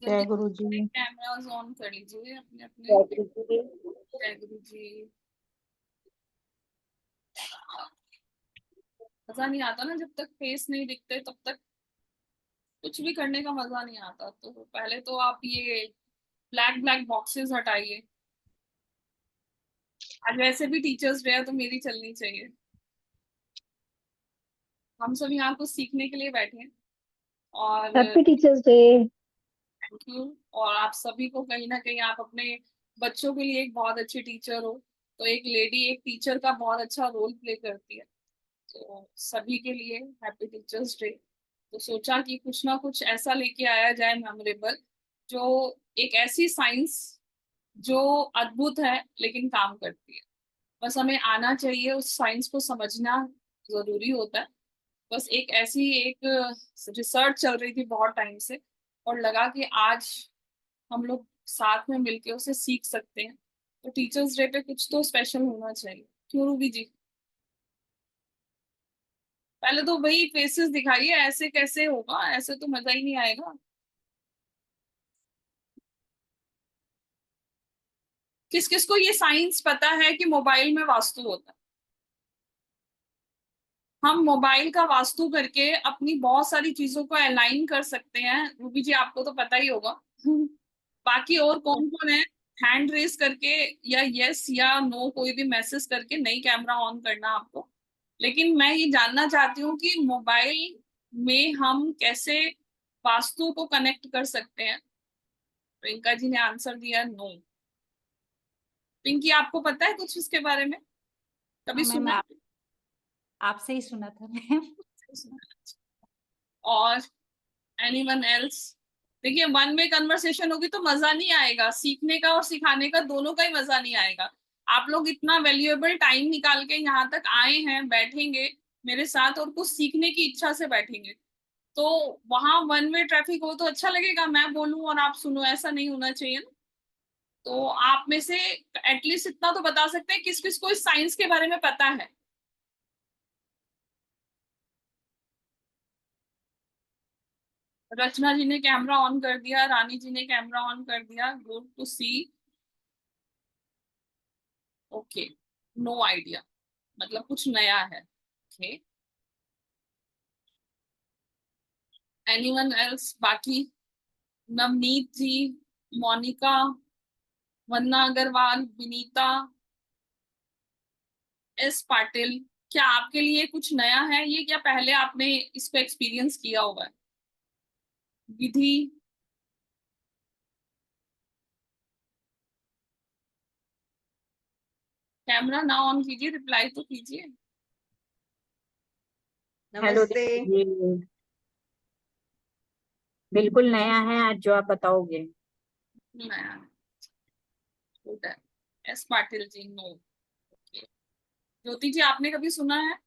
जय जल्दी गुरु जी। Cameras on कर लीजिए अपने अपने। जय गुरु जी। जय गुरु जी। मजा नहीं आता ना, जब तक फेस नहीं दिखते तब तक कुछ भी करने का मजा नहीं आता। तो पहले तो आप ये ब्लैक ब्लैक बॉक्सेस हटाइए। आज वैसे भी टीचर्स डे है तो मेरी चलनी चाहिए। हम सब यहाँ कुछ सीखने के लिए बैठे हैं। और happy teachers day. Thank you. और आप सभी को कहीं ना कहीं आप अपने बच्चों के लिए एक बहुत अच्छे टीचर हो। तो एक लेडी एक टीचर का बहुत अच्छा रोल प्ले करती है। तो सभी के लिए हैप्पी टीचर्स डे। तो सोचा कि कुछ ना कुछ ऐसा लेके आया जाए मेमोरेबल, जो एक ऐसी साइंस जो अद्भुत है लेकिन काम करती है। बस हमें आना चाहिए, उस साइंस को समझना जरूरी होता है। बस एक ऐसी एक रिसर्च चल रही थी बहुत टाइम से, और लगा कि आज हम लोग साथ में मिलके उसे सीख सकते हैं। तो टीचर्स डे पे कुछ तो स्पेशल होना चाहिए। क्यों रूबी जी? पहले तो वही फेसेस दिखाइए, ऐसे कैसे होगा? ऐसे तो मजा ही नहीं आएगा। किस किस को ये साइंस पता है कि मोबाइल में वास्तु होता है? हम मोबाइल का वास्तु करके अपनी बहुत सारी चीजों को अलाइन कर सकते हैं। रूबी जी आपको तो पता ही होगा। बाकी और कौन कौन है? हैंड रेस करके या यस या नो कोई भी मैसेज करके नहीं कैमरा ऑन करना आपको। लेकिन मैं ये जानना चाहती हूँ कि मोबाइल में हम कैसे वास्तु को कनेक्ट कर सकते हैं। प्रियंका जी ने आंसर दिया नो। पिंकी आपको पता है कुछ इसके बारे में? कभी हाँ मैम, सुना आपसे ही सुना था मैम। है? और एनीवन एल्स? देखिए, वन वे कन्वर्सेशन होगी तो मजा नहीं आएगा, सीखने का और सिखाने का दोनों का ही मजा नहीं आएगा। आप लोग इतना वैल्यूएबल टाइम निकाल के यहाँ तक आए हैं, बैठेंगे मेरे साथ और कुछ सीखने की इच्छा से बैठेंगे, तो वहां वन वे ट्रैफिक हो तो अच्छा लगेगा? मैं बोलूं और आप सुनो, ऐसा नहीं होना चाहिए ना। तो आप में से एटलीस्ट इतना तो बता सकते हैं किस किस को इस साइंस के बारे में पता है। रचना जी ने कैमरा ऑन कर दिया, रानी जी ने कैमरा ऑन कर दिया, good to see. Okay, no idea, मतलब कुछ नया है। Okay, anyone else? बाकी नवनीत जी, मोनिका, वन्ना अग्रवाल, विनीता, एस पाटिल, क्या आपके लिए कुछ नया है ये? क्या पहले आपने इसको एक्सपीरियंस किया हुआ है? विधि, कैमरा ना ऑन कीजिए, रिप्लाई तो कीजिए। हेलो नमस्ते। जी। बिल्कुल नया है आज जो आप बताओगे। नया, गुड है। S Patil ji no. ज्योति जी आपने कभी सुना है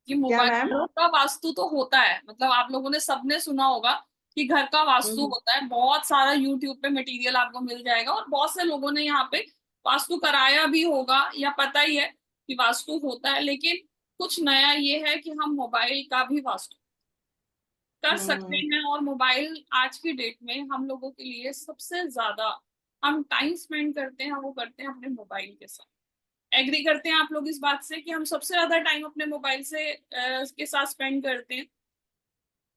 कि क्या मैम? मोबाइल का वास्तु तो होता है? मतलब आप लोगों ने सबने सुना होगा कि घर का वास्तु हम्म। होता है। बहुत सारा यूट्यूब पे मटेरियल आपको मिल जाएगा, और बहुत से लोगों ने यहाँ पे वास्तु कराया भी होगा, या पता ही है कि वास्तु होता है। लेकिन कुछ नया ये है कि हम मोबाइल का भी वास्तु कर सकते हम्म। हैं। और मोबाइल आज की डेट में हम लोगों के लिए सबसे ज्यादा हम टाइम स्पेंड करते हैं, वो करते हैं अपने मोबाइल के साथ। एग्री करते हैं आप लोग इस बात से कि हम सबसे ज्यादा टाइम अपने मोबाइल से के साथ स्पेंड करते हैं?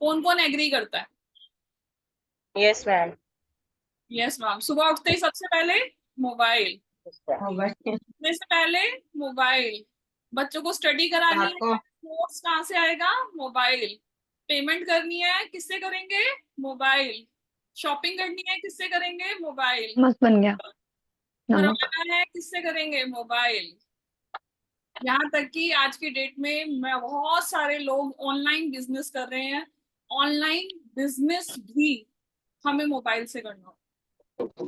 कौन कौन एग्री करता है? Yes ma'am. Yes ma'am. सुबह उठते ही सबसे पहले मोबाइल, मोबाइल। उठने से पहले मोबाइल, बच्चों को स्टडी करानी रात को। है, नोट्स कहाँ से आएगा? मोबाइल। पेमेंट करनी है, किससे करेंगे? मोबाइल। शॉपिंग करनी है, किससे करेंगे? मोबाइल। मस्त बन गया नमक। भरवाना है, किससे करेंगे? मोबाइल। यहाँ तक कि आज की डेट में मैं बहुत सारे लोग ऑनलाइन बिजनेस कर रहे हैं। ऑनलाइन बिजनेस भी हमें मोबाइल से करना हो।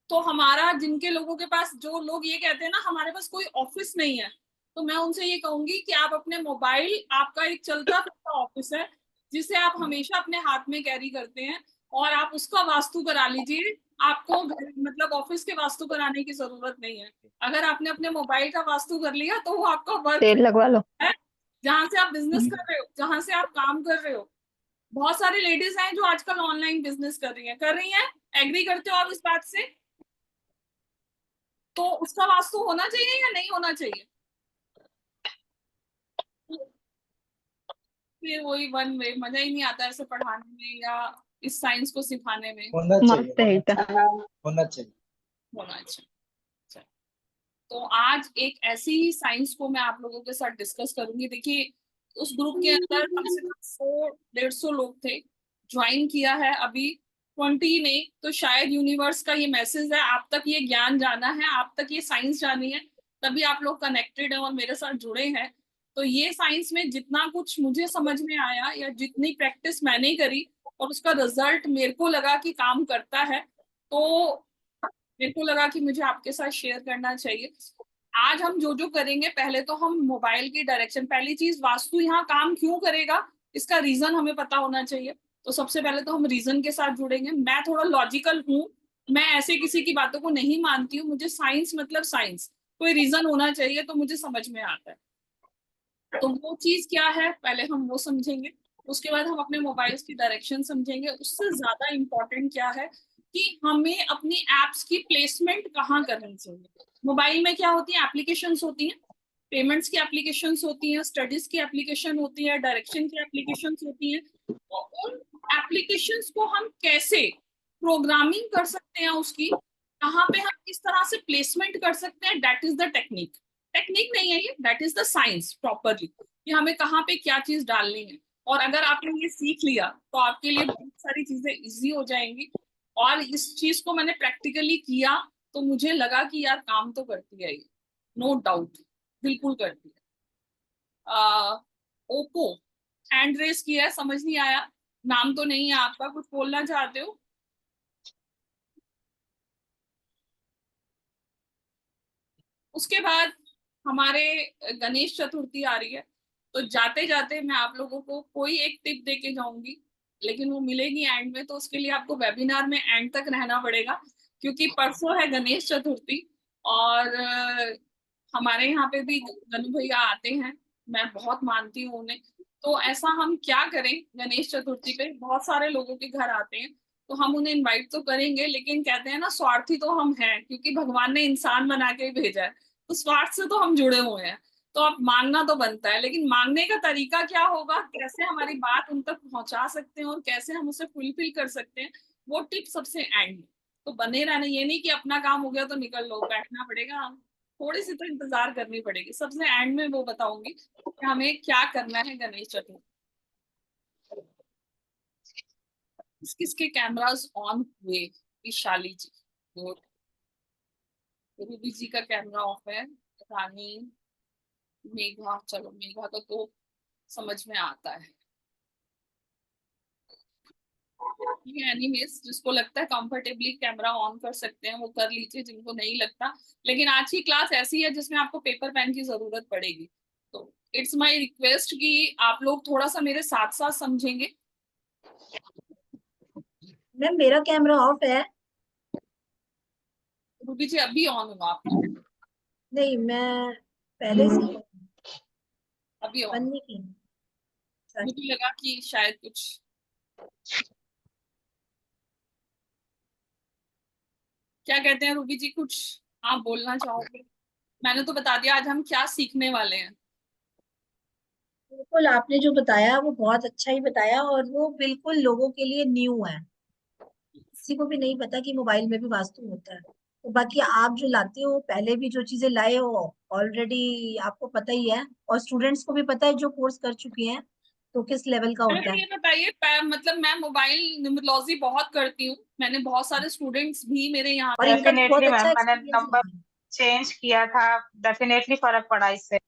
तो हमारा, जिनके लोगों के पास, जो लोग ये कहते हैं ना हमारे पास कोई ऑफिस नहीं है, तो मैं उनसे ये कहूंगी कि आप अपने मोबाइल, आपका एक चलता फिरता ऑफिस है जिसे आप हमेशा अपने हाथ में कैरी करते हैं, और आप उसका वास्तु करा लीजिए। आपको मतलब ऑफिस के वास्तु कराने की जरूरत नहीं है। अगर आपने अपने मोबाइल का वास्तु कर लिया तो वो आपका वर्क तेल लगवा लो। है, जहां से आप बिजनेस कर रहे हो, जहां से आप काम कर रहे हो। बहुत सारी लेडीज हैं जो आजकल ऑनलाइन बिजनेस कर रही हैं, एग्री करते हो आप इस बात से? तो उसका वास्तु होना चाहिए या नहीं होना चाहिए? फिर वही वन वे, मजा ही नहीं आता ऐसे पढ़ाने में या इस साइंस को सिखाने में। होना मस्त है चाहिए, एकदम। होना चाहिए। होना चाहिए। तो आज एक ऐसी ही साइंस को मैं आप लोगों के साथ डिस्कस करूंगी। देखिए, उस ग्रुप के अंदर कम से कम 100-150 लोग थे, ज्वाइन किया है अभी 20 ने। तो शायद यूनिवर्स का ये मैसेज है, आप तक ये ज्ञान जाना है, आप तक ये साइंस जानी है, तभी आप लोग कनेक्टेड हैं और मेरे साथ जुड़े हैं। तो ये साइंस में जितना कुछ मुझे समझ में आया या जितनी प्रैक्टिस मैंने करी और उसका रिजल्ट मेरे को लगा कि काम करता है, तो मेरे को लगा कि मुझे आपके साथ शेयर करना चाहिए। आज हम जो जो करेंगे, पहले तो हम मोबाइल की डायरेक्शन, पहली चीज वास्तु यहाँ काम क्यों करेगा इसका रीजन हमें पता होना चाहिए। तो सबसे पहले तो हम रीजन के साथ जुड़ेंगे। मैं थोड़ा लॉजिकल हूँ, मैं ऐसे किसी की बातों को नहीं मानती हूँ। मुझे साइंस मतलब साइंस, कोई रीजन होना चाहिए तो मुझे समझ में आता है। तो वो चीज क्या है पहले हम वो समझेंगे, उसके बाद हम अपने मोबाइल्स की डायरेक्शन समझेंगे। उससे ज्यादा इम्पोर्टेंट क्या है कि हमें अपनी एप्स की प्लेसमेंट कहाँ करनी चाहिए। मोबाइल में क्या होती है, एप्लीकेशंस होती हैं, पेमेंट्स की एप्लीकेशंस होती हैं, स्टडीज की एप्लीकेशन होती है, डायरेक्शन की एप्लीकेशंस होती हैं। तो उन एप्लीकेशंस को हम कैसे प्रोग्रामिंग कर सकते हैं, उसकी कहाँ पे हम किस तरह से प्लेसमेंट कर सकते हैं, that is the technique. Technique नहीं है ये, that is the science properly, कि हमें कहाँ पे क्या चीज डालनी है। और अगर आपने ये सीख लिया तो आपके लिए बहुत सारी चीजें इजी हो जाएंगी। और इस चीज को मैंने प्रैक्टिकली किया तो मुझे लगा कि यार काम तो करती है ये, नो डाउट, बिल्कुल करती है। ओप्पो हैंड रेस किया है, समझ नहीं आया, नाम तो नहीं है आपका, कुछ बोलना चाहते हो? उसके बाद हमारे गणेश चतुर्थी आ रही है। तो जाते जाते मैं आप लोगों को कोई एक टिप दे के जाऊंगी, लेकिन वो मिलेगी एंड में, तो उसके लिए आपको वेबिनार में एंड तक रहना पड़ेगा, क्योंकि परसों है गणेश चतुर्थी। और हमारे यहाँ पे भी गनु भैया आते हैं, मैं बहुत मानती हूँ उन्हें। तो ऐसा हम क्या करें, गणेश चतुर्थी पे बहुत सारे लोगों के घर आते हैं, तो हम उन्हें इनवाइट तो करेंगे, लेकिन कहते हैं ना, स्वार्थी तो हम हैं, क्योंकि भगवान ने इंसान बना के ही भेजा है, तो स्वार्थ से तो हम जुड़े हुए हैं। तो अब मांगना तो बनता है, लेकिन मांगने का तरीका क्या होगा, कैसे हमारी बात उन तक पहुंचा सकते हैं और कैसे हम उसे फुलफिल कर सकते हैं, वो टिप सबसे एंड में। तो बने रहना, ये नहीं कि अपना काम हो गया तो निकल लो, बैठना पड़ेगा, थोड़ी सी तो इंतजार करनी पड़ेगी। सबसे एंड में वो बताऊंगी कि हमें क्या करना है गणेश चतुर्थी। किस किसके कैमरास ऑन हुए? विशाली जी, गुड। रूबी जी का कैमरा ऑफ है। रानी, मेघा, चलो मेघा का तो समझ में आता है। एनीवेज, जिसको लगता है कंफर्टेबली कैमरा ऑन कर सकते हैं वो कर लीजिए, जिनको नहीं लगता। लेकिन आज की क्लास ऐसी है जिसमें आपको पेपर पेन की जरूरत पड़ेगी, तो इट्स माय रिक्वेस्ट कि आप लोग थोड़ा सा मेरे साथ साथ समझेंगे। मैम मेरा कैमरा ऑफ है। रूबी जी अभी ऑन हुआ आपका? नहीं, मैं पहले से अभी ऑन। बंद नहीं की। मुझे लगा कि शायद कुछ, क्या कहते हैं रूबी जी, कुछ आप बोलना चाहोगे? मैंने तो बता दिया आज हम क्या सीखने वाले हैं। बिल्कुल, आपने जो बताया वो बहुत अच्छा ही बताया, और वो बिल्कुल लोगों के लिए न्यू है। किसी को भी नहीं पता कि मोबाइल में भी वास्तु होता है। तो बाकी आप जो लाते हो, पहले भी जो चीजें लाए हो ऑलरेडी आपको पता ही है, और स्टूडेंट्स को भी पता है जो कोर्स कर चुके हैं, तो किस लेवल का होता अरे है। ये बताइए, मतलब मैं मोबाइल न्यूमरोलॉजी बहुत करती हूँ, मैंने बहुत सारे स्टूडेंट्स भी मेरे यहाँ। और इनका तो बहुत डेफिनेटली अच्छा मैम, मैंने एक्सपीरियंस नंबर रहा है। चेंज किया था, डेफिनेटली फर्क पड़ा इससे।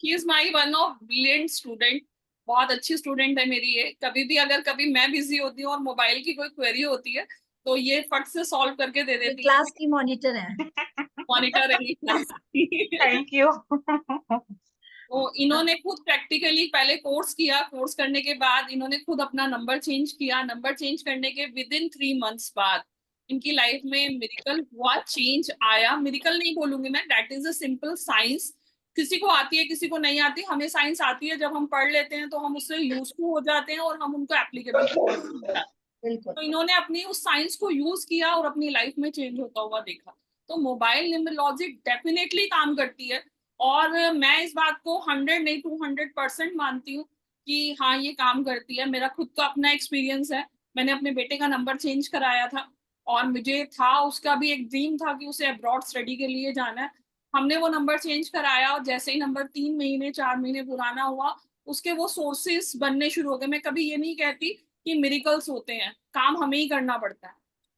He is my one of brilliant student, बहुत अच्छी स्टूडेंट है मेरी ये। कभी भी अगर कभी मैं बिजी होती हूँ और मोबाइल की कोई क्वेरी होती है तो ये फट से सॉल्व करके दे ये देती है। क्लास की मॉनिटर है। मॉनिटर है ये क्लास की। Thank you. तो इन्होंने खुद प्रैक्टिकली पहले कोर्स किया, कोर्स करने के बाद इन्होंने खुद अपना नंबर चेंज किया। नंबर चेंज करने के विद इन 3 मंथ्स बाद इनकी लाइफ में मिरेकल हुआ, चेंज आया। मिरेकल नहीं बोलूंगी मैं, that is a simple science, किसी को आती है, किसी को नहीं आती। हमें साइंस आती है, जब हम पढ़ लेते हैं तो हम उससे यूज्ड हो जाते हैं और हम उनको एप्लीकेबल करते हैं। बिल्कुल तो इन्होंने अपनी उस साइंस को यूज किया और अपनी लाइफ में चेंज होता हुआ देखा। तो मोबाइल न्यूमरोलॉजी डेफिनेटली काम करती है, और मैं इस बात को 100 नहीं 200% मानती हूँ कि हाँ ये काम करती है। मेरा खुद का अपना एक्सपीरियंस है। मैंने अपने बेटे का नंबर चेंज कराया था, और मुझे था, उसका भी एक ड्रीम था कि उसे अब्रॉड स्टडी के लिए जाना है। हमने वो नंबर चेंज कराया, और जैसे ही नंबर 3 महीने 4 महीने पुराना हुआ, उसके वो सोर्सेस बनने शुरू हो गए। मैं कभी ये नहीं कहती कि मिरेकल्स होते हैं, काम हमें ही करना पड़ता है।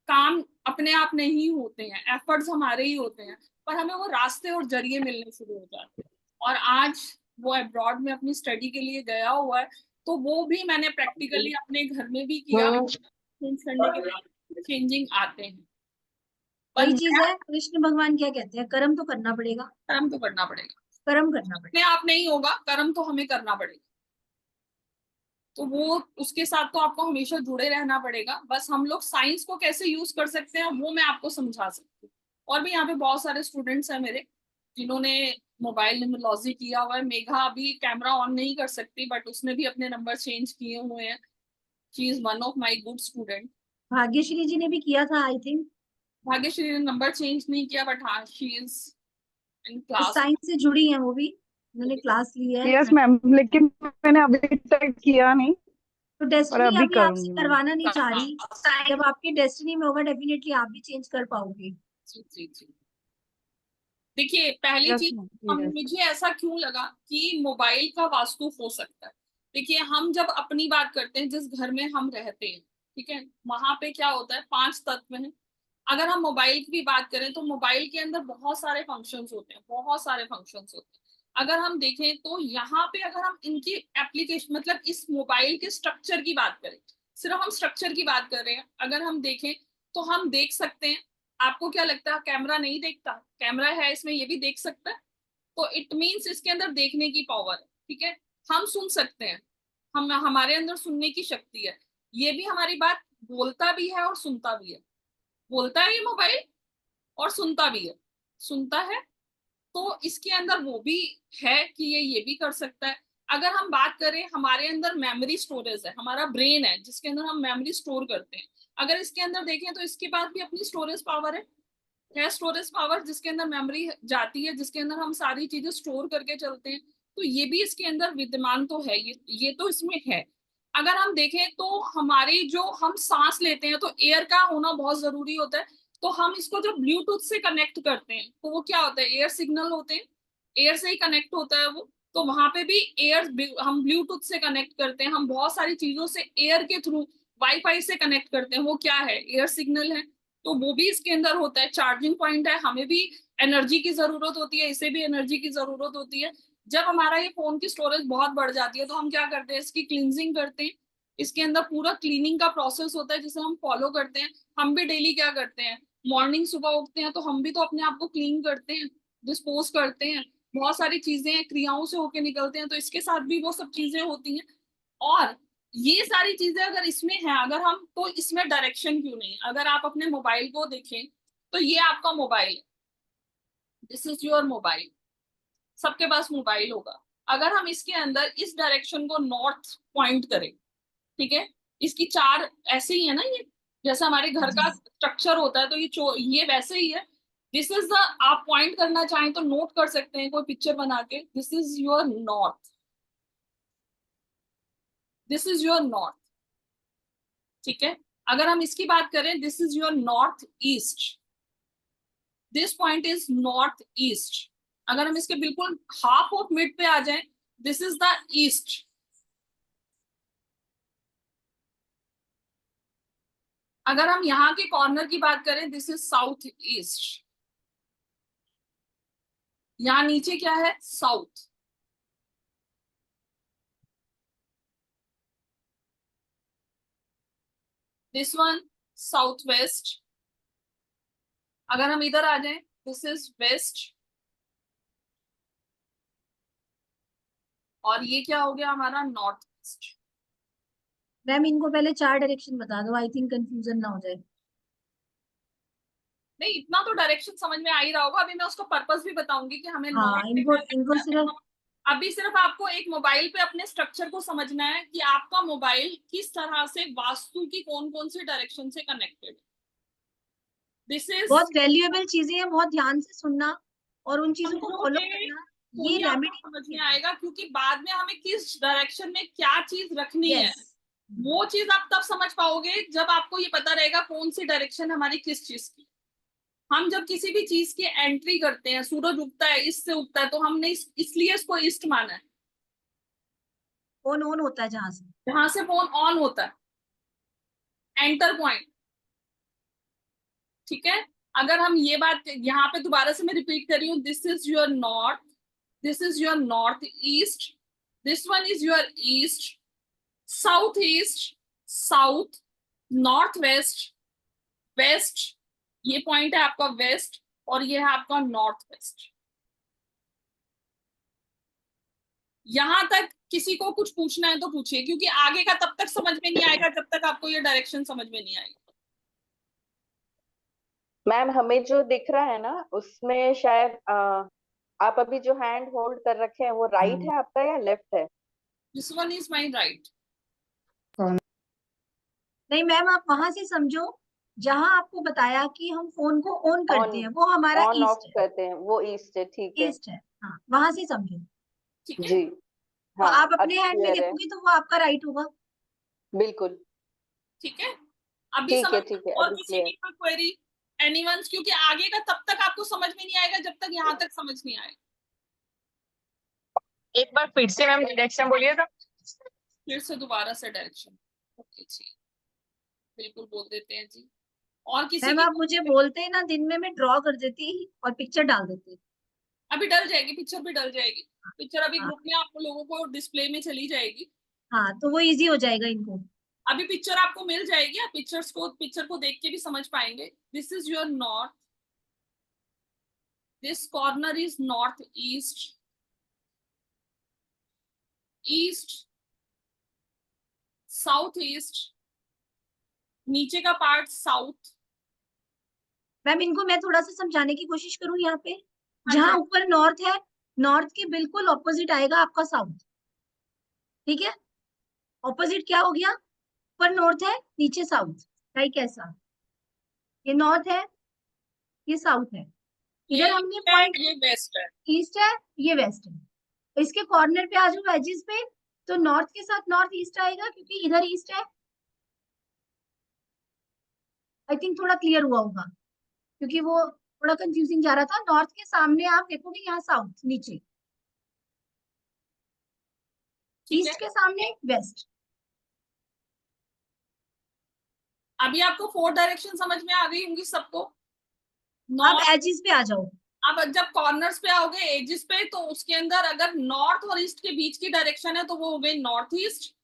काम अपने आप नहीं होते हैं, एफर्ट्स हमारे ही होते हैं, पर हमें वो रास्ते और जरिए मिलने शुरू हो जाते हैं। और आज वो अब्रॉड में अपनी स्टडी के लिए गया हुआ है, तो वो भी मैंने प्रैक्टिकली अपने घर में भी किया। चेंज करने के बाद चेंजिंग आते हैं, पर वही चीज है, कृष्ण भगवान क्या कहते हैं, कर्म तो करना पड़ेगा, कर्म तो करना पड़ेगा। कर्म करना अपने पड़ेगा। आप नहीं होगा, कर्म तो हमें करना पड़ेगा। तो वो उसके साथ तो आपको हमेशा जुड़े रहना पड़ेगा। बस हम लोग साइंस को कैसे यूज कर सकते हैं वो मैं आपको समझा सकती हूँ। और भी यहाँ पे बहुत सारे स्टूडेंट्स हैं मेरे जिन्होंने मोबाइल न्यूमरोलॉजी किया हुआ है। मेघा अभी कैमरा ऑन नहीं कर सकती, बट उसने भी अपने नंबर चेंज किए हुए हैं। She is one of my good student. Bhagyashree ji ने भी किया था आई थिंक। भाग्यश्री ने नंबर चेंज नहीं किया, बट हाँ she is in class. Science से जुड़ी हैं वो भी, उन्होंने क्लास ली है। यस मैम, लेकिन मैंने अभी तक किया नहीं, तो पर डेस्टिनी अभी अभी आपसे करूंगी मैम। करवाना नहीं चाह रही, जब आपकी डेस्टिनी में होगा डेफिनेटली आप भी चेंज कर पाओगे। जी जी जी। देखिए, पहली यस चीज, मैम, यस। मुझे ऐसा क्यों लगा कि मोबाइल का वास्तु हो सकता है। देखिए, हम जब अपनी बात करते हैं, जिस घर में हम रहते हैं, ठीक है, वहां पे क्या होता है, 5 तत्व हैं। अगर हम मोबाइल की भी बात करें तो मोबाइल के अंदर बहुत सारे फंक्शंस होते हैं, बहुत सारे फंक्शंस होते हैं। अगर हम देखें तो यहाँ पे अगर हम इनकी एप्लीकेशन, मतलब इस मोबाइल के स्ट्रक्चर की बात करें, सिर्फ हम स्ट्रक्चर की बात कर रहे हैं, अगर हम देखें तो हम देख सकते हैं। आपको क्या लगता है कैमरा नहीं देखता? कैमरा है इसमें, ये भी देख सकता है। तो इट मीन्स इसके अंदर देखने की पावर है, ठीक है। हम सुन सकते हैं, हम हमारे अंदर सुनने की शक्ति है। ये भी हमारी बात बोलता भी है और सुनता भी है। बोलता है ये मोबाइल, और सुनता भी है। सुनता है, तो इसके अंदर वो भी है कि ये भी कर सकता है। अगर हम बात करें, हमारे अंदर मेमोरी स्टोरेज है, हमारा ब्रेन है जिसके अंदर हम मेमोरी स्टोर करते हैं। अगर इसके अंदर देखें तो इसके पास भी अपनी स्टोरेज पावर है स्टोरेज पावर, जिसके अंदर मेमोरी जाती है, जिसके अंदर हम सारी चीजें स्टोर करके चलते हैं। तो ये भी इसके अंदर विद्यमान तो है, ये तो इसमें है। अगर हम देखें तो हमारी जो हम सांस लेते हैं, तो एयर का होना बहुत जरूरी होता है। तो हम इसको जब ब्लूटूथ से कनेक्ट करते हैं तो वो क्या होता है, एयर सिग्नल होते हैं, एयर से ही कनेक्ट होता है वो। तो वहां पे भी एयर, हम ब्लूटूथ से कनेक्ट करते हैं, हम बहुत सारी चीजों से एयर के थ्रू, वाईफाई से कनेक्ट करते हैं, वो क्या है, एयर सिग्नल है। तो वो भी इसके अंदर होता है। चार्जिंग पॉइंट है, हमें भी एनर्जी की जरूरत होती है, इसे भी एनर्जी की जरूरत होती है। जब हमारा ये फोन की स्टोरेज बहुत बढ़ जाती है तो हम क्या करते हैं, इसकी क्लींजिंग करते हैं। इसके अंदर पूरा क्लीनिंग का प्रोसेस होता है जिसे हम फॉलो करते हैं। हम भी डेली क्या करते हैं, मॉर्निंग सुबह उठते हैं तो हम भी तो अपने आप को क्लीन करते हैं, डिस्पोज करते हैं। बहुत सारी चीजें क्रियाओं से होके निकलते हैं, तो इसके साथ भी वो सब चीजें होती हैं। और ये सारी चीजें अगर इसमें है, अगर हम, तो इसमें डायरेक्शन क्यों नहीं? अगर आप अपने मोबाइल को देखें तो ये आपका मोबाइल है, दिस इज योर मोबाइल। सबके पास मोबाइल होगा। अगर हम इसके अंदर इस डायरेक्शन को नॉर्थ पॉइंट करें, ठीक है, इसकी चार ऐसे ही है ना, ये जैसे हमारे घर जी का स्ट्रक्चर होता है, तो ये वैसे ही है। दिस इज द, आप पॉइंट करना चाहें तो नोट कर सकते हैं कोई पिक्चर बना के, this is your north, this is your north, ठीक है। अगर हम इसकी बात करें, this is your north east, this point is north east. अगर हम इसके बिल्कुल हाफ ऑफ मिड पे आ जाएं, दिस इज द ईस्ट। अगर हम यहाँ के कॉर्नर की बात करें, दिस इज साउथ ईस्ट। यहाँ नीचे क्या है, south. This one south west. अगर हम इधर आ जाएं, दिस इज वेस्ट। और ये क्या हो गया हमारा, नॉर्थ ईस्ट। मैम, इनको पहले 4 डायरेक्शन बता दो, आई थिंक कंफ्यूजन ना हो जाए। नहीं, इतना तो डायरेक्शन समझ में आ ही रहा होगा। अभी मैं उसका पर्पस भी बताऊंगी कि हमें हाँ, नॉर्थ इनको सिर्फ अभी सिर्फ आपको एक मोबाइल पे अपने स्ट्रक्चर को समझना है कि आपका मोबाइल किस तरह से वास्तु की कौन कौन सी डायरेक्शन से कनेक्टेड है। दिस इज बहुत वैल्यूएबल चीजें हैं, बहुत ध्यान से सुनना और उन चीजों को फॉलो करना, ये आपको रेमेडी समझ में आएगा, क्योंकि बाद में हमें किस डायरेक्शन में क्या चीज रखनी है, यस। वो चीज आप तब समझ पाओगे जब आपको ये पता रहेगा कौन सी डायरेक्शन हमारी किस चीज की। हम जब किसी भी चीज की एंट्री करते हैं, सूरज उगता है, ईस्ट से उगता है, तो हमने इसलिए इसको ईस्ट माना है, फोन ऑन होता है जहां से। जहां से फोन ऑन होता है, एंटर पॉइंट। ठीक है, अगर हम ये बात यहाँ पे दोबारा से मैं रिपीट कर रही हूँ, this is your north, this is your north east, this one is your east, south east, south, north west, west, ये पॉइंट है आपका वेस्ट, और ये है आपका नॉर्थ वेस्ट। यहां तक किसी को कुछ पूछना है तो पूछिए, क्योंकि आगे का तब तक समझ में नहीं आएगा जब तक आपको ये डायरेक्शन समझ में नहीं आएगी। मैम हमें जो दिख रहा है ना उसमें शायद आप अभी जो हैंड होल्ड कर रखे हैं वो राइट है आपका या लेफ्ट है? This one is my right. नहीं मैम, आप वहां से समझो जहां आपको बताया कि हम फोन को ऑन करते ऑन हैं, वो हमारा ऑन ऑफ ईस्ट है। करते हैं, वो ईस्ट है, ठीक है। ईस्ट है, हाँ, वहां से समझो। ठीक है, जी तो हाँ, आप अब अपने हैंड में क्लियर है। देखोगे तो वो आपका राइट होगा। बिल्कुल ठीक है, अभी ठीक है, समझ। ठीक है, और अभी किसी क्लियर। की कोई क्वेरी, एनीवंस? क्योंकि आगे का तब तक आपको समझ में नहीं आएगा जब तक यहाँ तक समझ नहीं आएगा। एक बार फिर से मैम डायरेक्शन बोलिए तो। फिर से दोबारा से डायरेक्शन। ओके जी, बिल्कुल बोल देते हैं जी। और किसी मैम की आप मुझे बोलते हैं ना, दिन में मैं ड्रॉ कर देती और पिक्चर डाल देती। अभी डल जाएगी, पिक्चर भी डल जाएगी। पिक्चर अभी हाँ ग्रुप में आप लोगों को डिस्प्ले में चली जाएगी। हाँ, तो वो इजी हो जाएगा इनको। अभी पिक्चर आपको मिल जाएगी, आप पिक्चर को देख के भी समझ पाएंगे। This is your north, this corner is north east, east, south east, नीचे का पार्ट साउथ। मैम इनको मैं थोड़ा सा समझाने की कोशिश करूं यहाँ पे। हाँ जहां जी, ऊपर नॉर्थ है, नॉर्थ के बिल्कुल ऑपोजिट आएगा आपका साउथ। ठीक है, ऑपोजिट क्या हो गया? ऊपर नॉर्थ है, नीचे साउथ। लाइक ऐसा, ये नॉर्थ है, ये साउथ है। ये इधर हमने ईस्ट है, पॉइंट ये वेस्ट है। ईस्ट है, ये वेस्ट है। तो इसके कॉर्नर पे आ जाओ एजिस पे, तो नॉर्थ के साथ नॉर्थ ईस्ट आएगा क्योंकि इधर ईस्ट है। आई थिंक थोड़ा क्लियर हुआ होगा, क्योंकि वो थोड़ा कंफ्यूजिंग जा रहा था। नॉर्थ के सामने आप देखोगे यहाँ साउथ, नीचे ठीक है, ईस्ट के सामने वेस्ट। अभी आपको 4 डायरेक्शन समझ में आ गई होंगी सबको। आप नॉर्थ, एजिस पे आ जाओ। अब जब कॉर्नर्स पे आओगे, एजिस पे, तो उसके अंदर अगर नॉर्थ और ईस्ट के बीच की डायरेक्शन है तो वो हो गई नॉर्थ ईस्ट।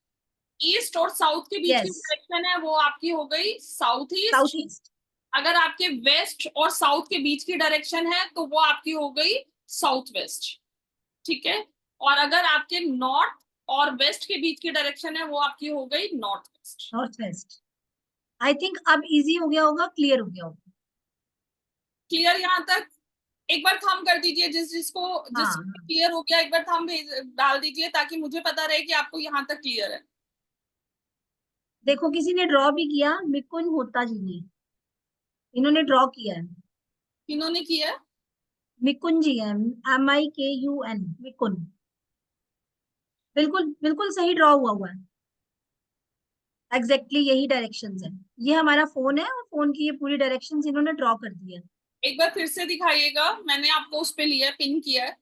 ईस्ट और साउथ के बीच की यस, डायरेक्शन है वो आपकी हो गई साउथ साउथ ईस्ट। ईस्ट। अगर आपके वेस्ट और साउथ के बीच की डायरेक्शन है तो वो आपकी हो गई साउथ वेस्ट। ठीक है, और अगर आपके नॉर्थ और वेस्ट के बीच की डायरेक्शन है वो आपकी हो गई north west. North west. I think अब इजी हो गया होगा, क्लियर हो गया होगा। क्लियर यहाँ तक? एक बार थंब कर दीजिए, जिसको हाँ जिस हाँ, क्लियर हो गया, एक बार थंब डाल दीजिए ताकि मुझे पता रहे कि आपको यहाँ तक क्लियर है। देखो किसी ने ड्रॉ भी किया, मिकुन होता जी ने, इन्होंने ड्रॉ किया है। किन्होंने किया है? मिकुन जी है, MIKUN, मिकुन। बिल्कुल बिल्कुल सही ड्रॉ हुआ है। एग्जैक्टली यही डायरेक्शंस है। ये हमारा फोन है और फोन की ये पूरी डायरेक्शंस इन्होंने ड्रॉ कर दी है। एक बार फिर से दिखाइएगा, मैंने आपको उस पे लिया, पिन किया है।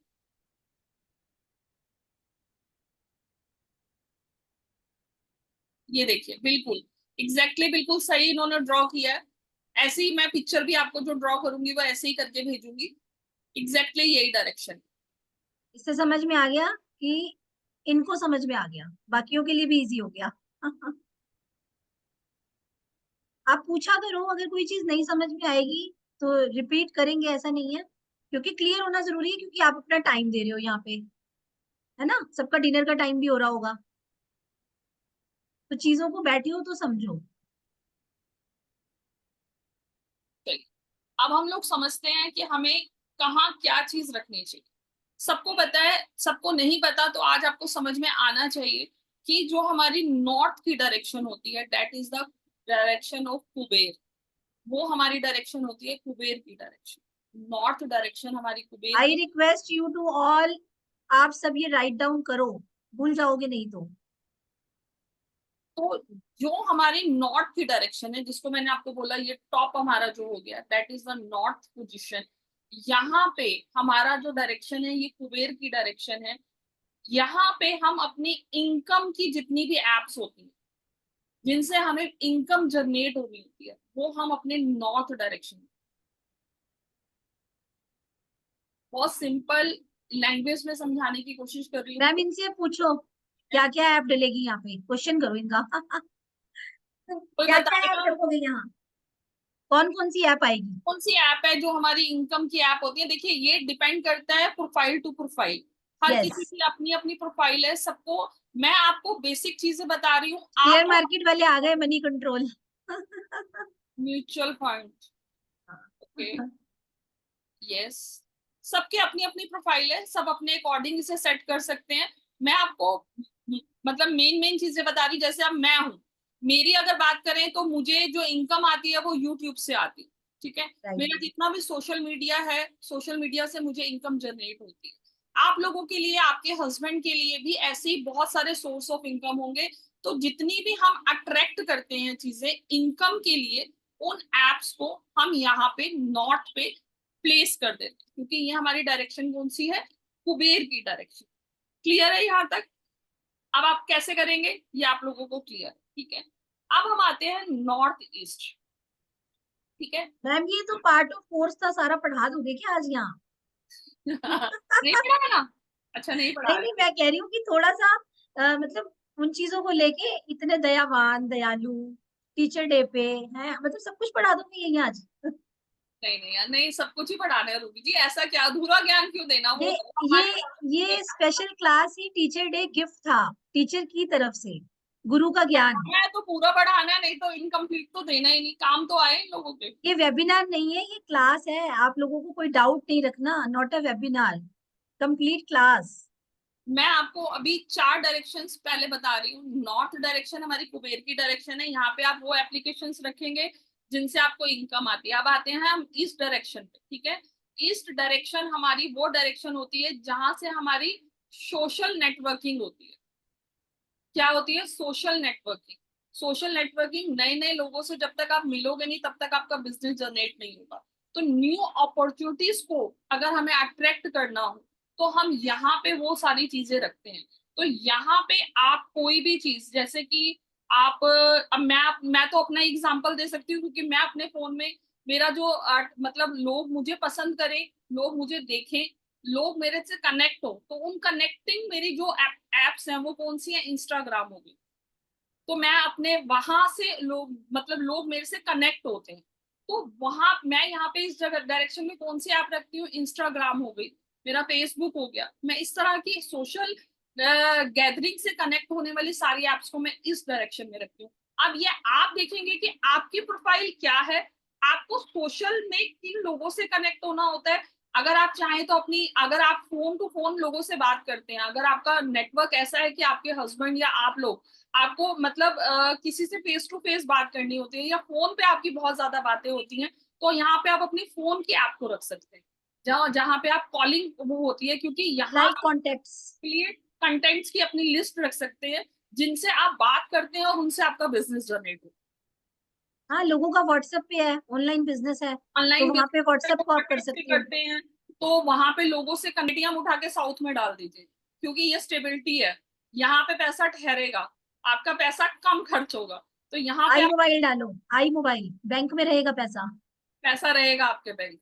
ये देखिए, बिल्कुल बिल्कुल सही इन्होंने ड्रॉ किया है। ऐसे ही मैं पिक्चर भी आपको जो ड्रॉ करूंगी वो ऐसे ही करके भेजूंगी। यही डायरेक्शन। इससे समझ में आ गया कि इनको समझ में आ गया, बाकियों के लिए भी इजी हो गया। आप पूछा करो, अगर कोई चीज नहीं समझ में आएगी तो रिपीट करेंगे, ऐसा नहीं है। क्योंकि क्लियर होना जरूरी है, क्योंकि आप अपना टाइम दे रहे हो यहाँ पे, है ना? सबका डिनर का टाइम भी हो रहा होगा, तो चीजों को बैठे हो तो समझो। अब हम लोग समझते हैं कि हमें कहाँ क्या चीज रखनी चाहिए। सबको पता है, सबको नहीं पता, तो आज आपको समझ में आना चाहिए कि जो हमारी नॉर्थ की डायरेक्शन होती है, that is the direction of Kuber. वो हमारी डायरेक्शन होती है कुबेर की डायरेक्शन। नॉर्थ डायरेक्शन हमारी कुबेर आई की। रिक्वेस्ट यू टू ऑल, आप सब ये राइट डाउन करो, भूल जाओगे नहीं तो। तो जो हमारी नॉर्थ की डायरेक्शन है, जिसको मैंने आपको बोला ये टॉप हमारा जो हो गया, that is the north position. यहाँ पे हमारा जो डायरेक्शन है ये कुबेर की डायरेक्शन है। यहाँ पे हम अपनी इनकम की जितनी भी एप्स होती हैं, जिनसे हमें इनकम जनरेट हो रही होती है, वो हम अपने नॉर्थ डायरेक्शन, बहुत सिंपल लैंग्वेज में समझाने की कोशिश कर रही हूँ। मैम इनसे पूछो क्या क्या ऐप डलेगी यहाँ पे, क्वेश्चन करो इनका। कोई क्या क्या ऐप बताएगा रखोगे यहाँ, कौन कौन सी ऐप आएगी? कौन सी ऐप है जो हमारी इनकम की ऐप होती है? देखिए, ये डिपेंड करता है प्रोफाइल टू प्रोफाइल। हर Yes. किसी की अपनी अपनी प्रोफाइल है। सबको मैं आपको बेसिक चीजें बता रही हूँ। शेयर आप मार्केट वाले आ गए, money control. Mutual fund, okay, yes, सबके अपनी अपनी प्रोफाइल है, सब अपने अकॉर्डिंग इसे सेट कर सकते हैं। मैं आपको मतलब मेन मेन चीजें बता रही, जैसे अब मैं हूँ, मेरी अगर बात करें तो मुझे जो इनकम आती है वो यूट्यूब से आती है, ठीक है। मेरा जितना भी सोशल मीडिया है, सोशल मीडिया से मुझे इनकम जनरेट होती है। आप लोगों के लिए, आपके हस्बैंड के लिए भी ऐसे ही बहुत सारे सोर्स ऑफ इनकम होंगे। तो जितनी भी हम अट्रैक्ट करते हैं चीजें इनकम के लिए, उन एप्स को हम यहाँ पे नॉर्थ पे प्लेस कर देते हैं, क्योंकि ये हमारी डायरेक्शन कौन सी है? कुबेर की डायरेक्शन। क्लियर है यहाँ तक? अब आप कैसे करेंगे ये आप लोगों को क्लियर है, ठीक है। अब हम आते हैं नॉर्थ ईस्ट, ठीक है। मैम ये तो पार्ट ऑफ कोर्स था, सारा पढ़ा दोगे क्या आज यहाँ? नहीं पढ़ा ना? अच्छा, नहीं पढ़ा नहीं रहे। नहीं, मैं कह रही हूँ कि थोड़ा सा मतलब उन चीजों को लेके इतने दयावान दयालु, टीचर डे पे है, मतलब सब कुछ पढ़ा दूंगी यही आज। नहीं नहीं यार, नहीं, सब कुछ ही पढ़ाना है रूबी जी। ऐसा क्या, अधूरा ज्ञान क्यों देना? वो ये तो हमारे ये स्पेशल क्लास ही टीचर डे गिफ्ट था, टीचर की तरफ से, गुरु का ज्ञान। मैं तो पूरा पढ़ाना है, नहीं तो इनकम्प्लीट तो देना ही नहीं, काम तो आए इन लोगों के। ये वेबिनार नहीं है, ये क्लास है, आप लोगों को कोई डाउट नहीं रखना, not a webinar, complete class. मैं आपको अभी 4 डायरेक्शंस पहले बता रही हूँ। नॉर्थ डायरेक्शन हमारी कुबेर की डायरेक्शन है, यहाँ पे आप वो एप्लीकेशंस रखेंगे जिनसे आपको इनकम आती है। अब आते हैं हम ईस्ट डायरेक्शन पे, ठीक है। ईस्ट डायरेक्शन हमारी वो डायरेक्शन होती है जहां से हमारी सोशल नेटवर्किंग होती है। क्या होती है? Social networking. सोशल नेटवर्किंग, नए नए लोगों से जब तक आप मिलोगे नहीं तब तक आपका बिजनेस जनरेट नहीं होगा। तो न्यू अपॉर्चुनिटीज को अगर हमें अट्रैक्ट करना हो तो हम यहाँ पे वो सारी चीजें रखते हैं। तो यहाँ पे आप कोई भी चीज, जैसे कि आप, अब मैं तो अपना एग्जांपल दे सकती हूँ, क्योंकि मैं अपने फोन में मेरा जो मतलब लोग मुझे पसंद करें, लोग मुझे देखें, लोग मेरे से कनेक्ट हो, तो उन कनेक्टिंग मेरी जो एप्स हैं वो कौन सी है? इंस्टाग्राम होगी। तो मैं अपने वहां से लोग, मतलब लोग मेरे से कनेक्ट होते हैं, तो वहां मैं यहाँ पे इस जगह डायरेक्शन में कौन सी ऐप रखती हूँ? इंस्टाग्राम हो गई, मेरा फेसबुक हो गया। मैं इस तरह की सोशल गैदरिंग से कनेक्ट होने वाली सारी एप्स को मैं इस डायरेक्शन में रखती हूँ। अब ये आप देखेंगे कि आपकी प्रोफाइल क्या है, आपको सोशल में किन लोगों से कनेक्ट होना होता है। अगर आप चाहें तो अपनी, अगर आप फोन टू फोन लोगों से बात करते हैं, अगर आपका नेटवर्क ऐसा है कि आपके हस्बैंड या आप लोग, आपको मतलब किसी से फेस टू फेस बात करनी होती है या फोन पे आपकी बहुत ज्यादा बातें होती हैं, तो यहाँ पे आप अपनी फोन की ऐप को रख सकते हैं, जहाँ जहाँ पे आप कॉलिंग वो होती है, क्योंकि यहाँ लाइक कॉन्टेक्ट्स लिए कंटेंट्स की अपनी लिस्ट रख सकते हैं जिनसे आप बात करते हैं और उनसे आपका बिजनेस जनरेट हो। हाँ, लोगों का व्हाट्सएप पे है, ऑनलाइन बिजनेस है, तो ऑनलाइन वहां पे व्हाट्सएप को आप कर सकते हो। करते हैं, तो वहां पे लोगों से कनेक्टियां उठा के साउथ में डाल दीजिए, क्योंकि ये स्टेबिलिटी है। यहाँ पे पैसा ठहरेगा, आपका पैसा कम खर्च होगा। तो यहाँ पे आई मोबाइल डालो, आई मोबाइल, बैंक में रहेगा पैसा। पैसा रहेगा आपके बैंक,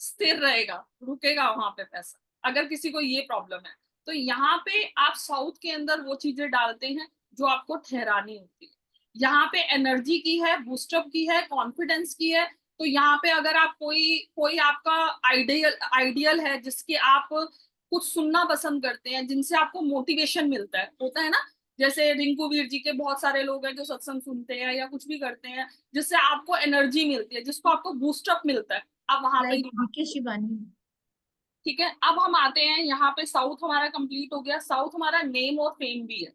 स्थिर रहेगा, रुकेगा वहां पे पैसा, अगर किसी को ये प्रॉब्लम है। तो यहाँ पे आप साउथ के अंदर वो चीजें डालते हैं जो आपको ठहरानी होती है। यहाँ पे एनर्जी की है, बूस्टअप की है, कॉन्फिडेंस की है। तो यहाँ पे अगर आप कोई कोई आपका आइडियल है जिसके आप कुछ सुनना पसंद करते हैं, जिनसे आपको मोटिवेशन मिलता है, होता है ना, जैसे रिंकू वीर जी के बहुत सारे लोग हैं जो सत्संग सुनते हैं या कुछ भी करते हैं जिससे आपको एनर्जी मिलती है, जिसको आपको बूस्टअप मिलता है, अब वहां पे लाइक बीके शिवानी। ठीक है, अब हम आते हैं यहाँ पे, साउथ हमारा कंप्लीट हो गया। साउथ हमारा नेम और फेम भी है,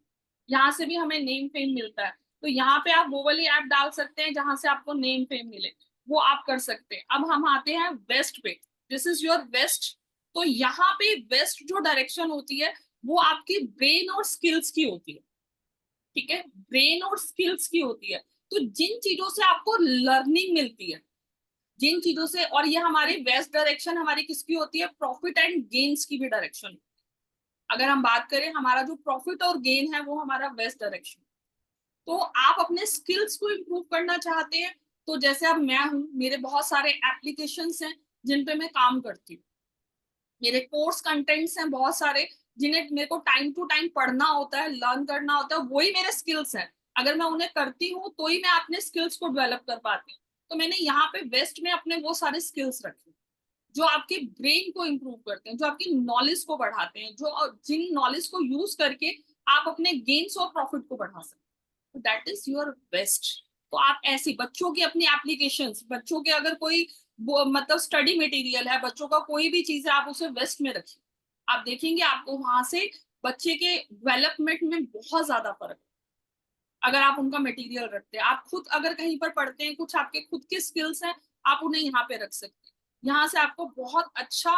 यहाँ से भी हमें नेम फेम मिलता है। तो यहाँ पे आप वो वाली ऐप डाल सकते हैं जहां से आपको नेम फेम मिले, वो आप कर सकते हैं। अब हम आते हैं वेस्ट पे, दिस इज योर वेस्ट। तो यहाँ पे वेस्ट जो डायरेक्शन होती है वो आपकी ब्रेन और स्किल्स की होती है, ठीक है, ब्रेन और स्किल्स की होती है। तो जिन चीजों से आपको लर्निंग मिलती है, जिन चीजों से, और ये हमारी वेस्ट डायरेक्शन हमारी किसकी होती है, प्रॉफिट एंड गेन्स की भी डायरेक्शन। अगर हम बात करें, हमारा जो प्रॉफिट और गेन है वो हमारा वेस्ट डायरेक्शन। तो आप अपने स्किल्स को इम्प्रूव करना चाहते हैं, तो जैसे अब मैं हूँ, मेरे बहुत सारे एप्लीकेशंस हैं जिन पे मैं काम करती हूँ, मेरे कोर्स कंटेंट्स हैं बहुत सारे जिन्हें मेरे को टाइम टू टाइम पढ़ना होता है, लर्न करना होता है, वही मेरे स्किल्स हैं। अगर मैं उन्हें करती हूँ तो ही मैं अपने स्किल्स को डेवलप कर पाती हूँ। तो मैंने यहाँ पे वेस्ट में अपने वो सारे स्किल्स रखे जो आपके ब्रेन को इम्प्रूव करते हैं, जो आपकी नॉलेज को बढ़ाते हैं, जो जिन नॉलेज को यूज करके आप अपने गेन्स और प्रॉफिट को बढ़ा सकते हैं। That is your best. तो आप ऐसी बच्चों की अपनी एप्लीकेशंस, बच्चों के अगर कोई मतलब स्टडी मटेरियल है, बच्चों का कोई भी चीज है, आप उसे वेस्ट में रखिए। आप देखेंगे आपको वहां से बच्चे के डेवलपमेंट में बहुत ज्यादा फर्क है अगर आप उनका मटेरियल रखते हैं। आप खुद अगर कहीं पर पढ़ते हैं, कुछ आपके खुद के स्किल्स हैं, आप उन्हें यहाँ पे रख सकते हैं। यहाँ से आपको बहुत अच्छा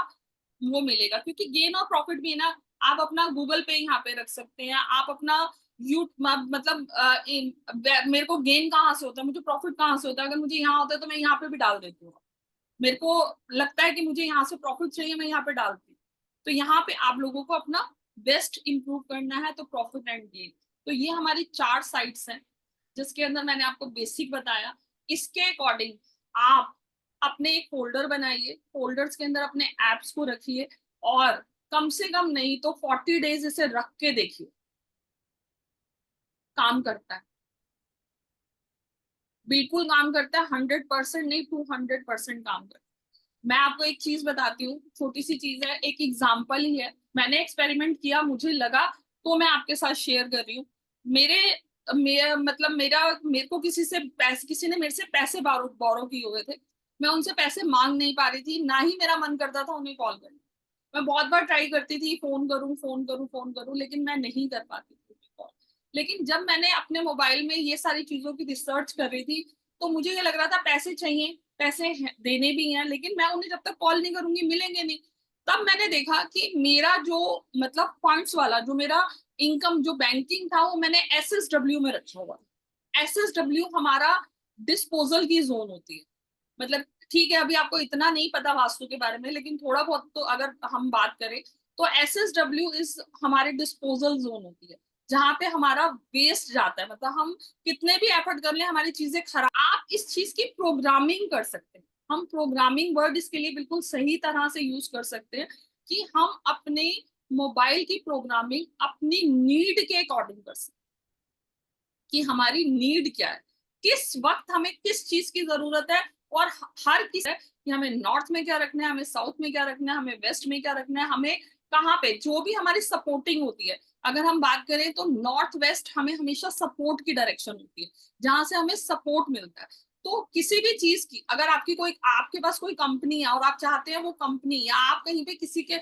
वो मिलेगा, क्योंकि गेन और प्रॉफिट भी ना, आप अपना गूगल पे यहाँ पे रख सकते हैं, आप अपना यू मतलब मेरे को गेन कहाँ से होता है, मुझे प्रॉफिट कहाँ से होता है, अगर मुझे यहाँ होता है तो मैं यहाँ पे भी डाल देती हूँ। मेरे को लगता है कि मुझे यहाँ से प्रॉफिट चाहिए, मैं यहाँ पे डालती हूँ। तो यहाँ पे आप लोगों को अपना बेस्ट इंप्रूव करना है, तो प्रॉफिट एंड गेन। तो ये हमारी 4 साइट्स हैं जिसके अंदर मैंने आपको बेसिक बताया। इसके अकॉर्डिंग आप अपने एक फोल्डर बनाइए, फोल्डर्स के अंदर अपने एप्स को रखिए, और कम से कम नहीं तो 40 डेज इसे रख के देखिए, काम करता है, बिल्कुल काम करता है। 100% नहीं, 200% काम करता है। मैं आपको एक चीज बताती हूँ, छोटी सी चीज है, एक एग्जाम्पल ही है, मैंने एक्सपेरिमेंट किया, मुझे लगा, तो मैं आपके साथ शेयर कर रही हूँ। मतलब मेरे को किसी ने मेरे से पैसे बोरो किए हुए थे। मैं उनसे पैसे मांग नहीं पा रही थी, ना ही मेरा मन करता था उन्हें कॉल करने। मैं बहुत बार ट्राई करती थी, फोन करूं फोन करूं फोन करूं, लेकिन मैं नहीं कर पाती थी कॉल। लेकिन जब मैंने अपने मोबाइल में ये सारी चीजों की रिसर्च कर रही थी, तो मुझे ये लग रहा था पैसे चाहिए, देने भी हैं, लेकिन मैं उन्हें जब तक कॉल नहीं करूंगी मिलेंगे नहीं। तब मैंने देखा कि मेरा जो मतलब फंड्स वाला जो मेरा इनकम जो बैंकिंग था, वो मैंने SSW में रखा हुआ। SSW हमारा डिस्पोजल की जोन होती है। मतलब ठीक है, अभी आपको इतना नहीं पता वास्तु के बारे में, लेकिन थोड़ा बहुत तो अगर हम बात करें, तो SSW इस हमारे डिस्पोजल जोन होती है, जहां पे हमारा वेस्ट जाता है। मतलब हम कितने भी एफर्ट कर ले, हमारी चीजें खराब, आप इस चीज की प्रोग्रामिंग कर सकते हैं। हम प्रोग्रामिंग वर्ड इसके लिए बिल्कुल सही तरह से यूज कर सकते हैं कि हम अपने मोबाइल की प्रोग्रामिंग अपनी नीड के अकॉर्डिंग कर सकते हैं, कि हमारी नीड क्या है, किस वक्त हमें किस चीज की जरूरत है, और हर किस है कि हमें नॉर्थ में क्या रखना है, हमें साउथ में क्या रखना है, हमें वेस्ट में क्या रखना है, हमें कहाँ पे जो भी हमारी सपोर्टिंग होती है। अगर हम बात करें तो नॉर्थ वेस्ट हमें हमेशा सपोर्ट की डायरेक्शन होती है, जहां से हमें सपोर्ट मिलता है। तो किसी भी चीज की, अगर आपके पास कोई कंपनी है और आप चाहते हैं वो कंपनी, या आप कहीं पे किसी के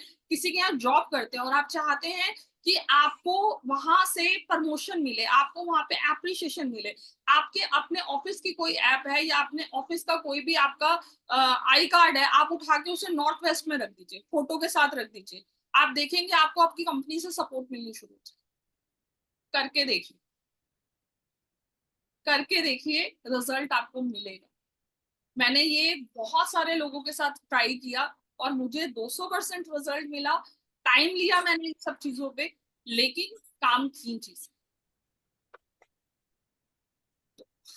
यहाँ जॉब करते हैं और आप चाहते हैं कि आपको वहां से प्रमोशन मिले, आपको वहां पे एप्रिशिएशन मिले, आपके अपने ऑफिस की कोई ऐप है या अपने ऑफिस का कोई भी आपका आई कार्ड है, आप उठा के उसे नॉर्थ वेस्ट में रख दीजिए, फोटो के साथ रख दीजिए, आप देखेंगे आपको आपकी कंपनी से सपोर्ट मिलनी शुरू हो जाए। करके देखिए, रिजल्ट आपको मिलेगा। मैंने ये बहुत सारे लोगों के साथ ट्राई किया और मुझे 200% रिजल्ट मिला। टाइम लिया मैंने इन सब चीजों पे, लेकिन काम की चीज।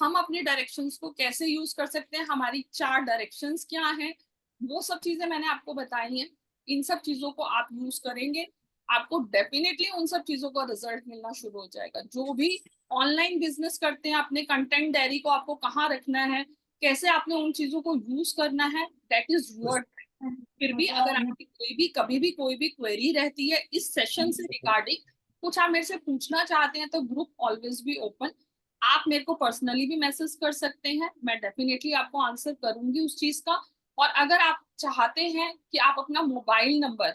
हम अपने डायरेक्शंस को कैसे यूज कर सकते हैं, हमारी 4 डायरेक्शंस क्या हैं, वो सब चीजें मैंने आपको बताई हैं। इन सब चीजों को आप यूज करेंगे, आपको डेफिनेटली उन सब चीजों का रिजल्ट मिलना शुरू हो जाएगा। जो भी ऑनलाइन बिजनेस करते हैं, अपने कंटेंट डायरी को आपको कहाँ रखना है, कैसे आपने उन चीजों को यूज करना है, दैट इज वर्ड। फिर भी अगर आपकी कभी भी कोई भी क्वेरी रहती है इस सेशन से रिगार्डिंग, कुछ आप मेरे से पूछना चाहते हैं, तो ग्रुप ऑलवेज बी ओपन। आप मेरे को पर्सनली भी मैसेज कर सकते हैं, मैं डेफिनेटली आपको आंसर करूंगी उस चीज का। और अगर आप चाहते हैं कि आप अपना मोबाइल नंबर,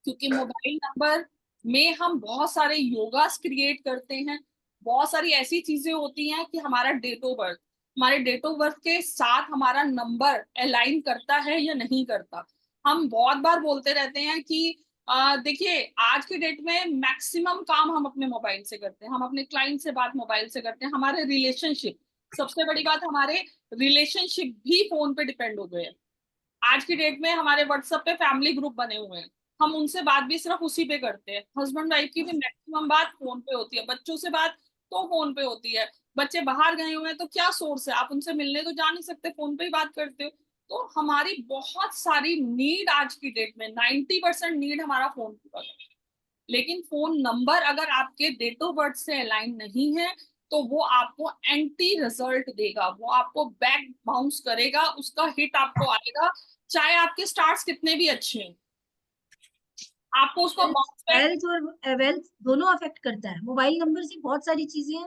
क्योंकि मोबाइल नंबर में हम बहुत सारे योगास क्रिएट करते हैं, बहुत सारी ऐसी चीजें होती हैं कि हमारा डेट ऑफ बर्थ, हमारे डेट ऑफ बर्थ के साथ हमारा नंबर अलाइन करता है या नहीं करता। हम बहुत बार बोलते रहते हैं कि देखिए आज के डेट में मैक्सिमम काम हम अपने मोबाइल से करते हैं, हम अपने क्लाइंट से बात मोबाइल से करते हैं, हमारे रिलेशनशिप, सबसे बड़ी बात हमारे रिलेशनशिप भी फोन पे डिपेंड हो गए हैं। आज की डेट में हमारे व्हाट्सएप पे फैमिली ग्रुप बने हुए हैं, हम उनसे बात भी सिर्फ उसी पे करते हैं। हस्बैंड वाइफ की भी मैक्सिमम बात फोन पे होती है, बच्चों से बात तो फोन पे होती है। बच्चे बाहर गए हुए हैं तो क्या सोर्स है, आप उनसे मिलने तो जा नहीं सकते, फोन पे ही बात करते हो। तो हमारी बहुत सारी नीड आज की डेट में 90% नीड हमारा फोन पूरा करता है। लेकिन फोन नंबर अगर आपके डेट ऑफ बर्थ से अलाइन नहीं है तो वो आपको एंटी रिजल्ट देगा, वो आपको बैक बाउंस करेगा, उसका हिट आपको आएगा, चाहे आपके स्टार्स कितने भी अच्छे हैं, आपको उसको बाउंस बैक। हेल्थ और वेल्थ दोनों अफेक्ट करता है। मोबाइल नंबर से बहुत सारी चीजें,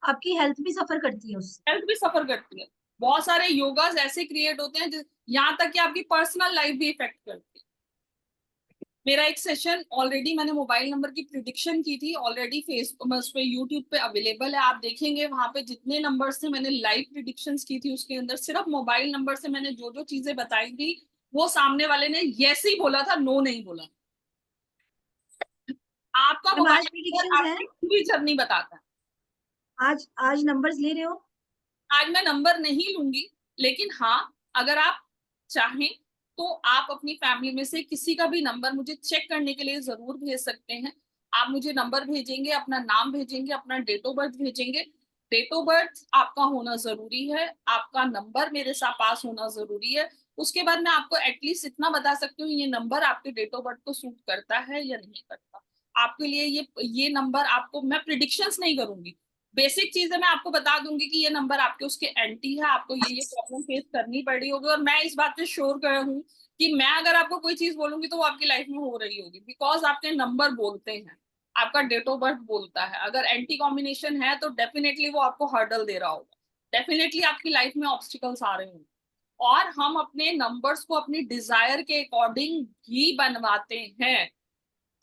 आपकी हेल्थ भी सफर करती है उससे। हेल्थ भी सफर करती है, बहुत सारे योगास ऐसे क्रिएट होते हैं यहाँ तक कि आपकी पर्सनल लाइफ भी इफेक्ट करती है। मेरा एक सेशन ऑलरेडी मैंने मोबाइल नंबर की प्रिडिक्शन की थी, ऑलरेडी फेसबुक उस पे यूट्यूब पे अवेलेबल है, आप देखेंगे वहां पे जितने नंबर से मैंने लाइव प्रिडिक्शंस की थी उसके अंदर सिर्फ मोबाइल नंबर से मैंने जो जो चीजें बताई थी वो सामने वाले ने यस ही बोला था, नो नहीं बोला। आपका मैम, मोबाइल आज नंबर प्रिडिक्शंस हैं? आपकी पूरी जर्नी बताता है। आज नंबर्स ले रहे हो? आज मैं नंबर नहीं लूंगी, लेकिन हाँ अगर आप चाहें तो आप अपनी फैमिली में से किसी का भी नंबर मुझे चेक करने के लिए जरूर भेज सकते हैं। आप मुझे नंबर भेजेंगे, अपना नाम भेजेंगे, अपना डेट ऑफ बर्थ भेजेंगे। डेट ऑफ बर्थ आपका होना जरूरी है, आपका नंबर मेरे साथ पास होना जरूरी है। उसके बाद मैं आपको एटलीस्ट इतना बता सकती हूँ ये नंबर आपके डेट ऑफ बर्थ को सूट करता है या नहीं करता। आपके लिए ये नंबर आपको, मैं प्रिडिक्शंस नहीं करूंगी, बेसिक चीजें मैं आपको बता दूंगी कि ये नंबर आपके उसके एंटी है, आपको ये प्रॉब्लम फेस करनी पड़ी होगी। और मैं इस बात पे श्योर कर हूँ कि मैं अगर आपको कोई चीज बोलूंगी तो वो आपकी लाइफ में हो रही होगी, बिकॉज आपके नंबर बोलते हैं, आपका डेट ऑफ बर्थ बोलता है। अगर एंटी कॉम्बिनेशन है तो डेफिनेटली वो आपको हर्डल दे रहा होगा, डेफिनेटली आपकी लाइफ में ऑब्स्टिकल्स आ रहे होंगे। और हम अपने नंबर्स को अपनी डिजायर के अकॉर्डिंग ही बनवाते हैं।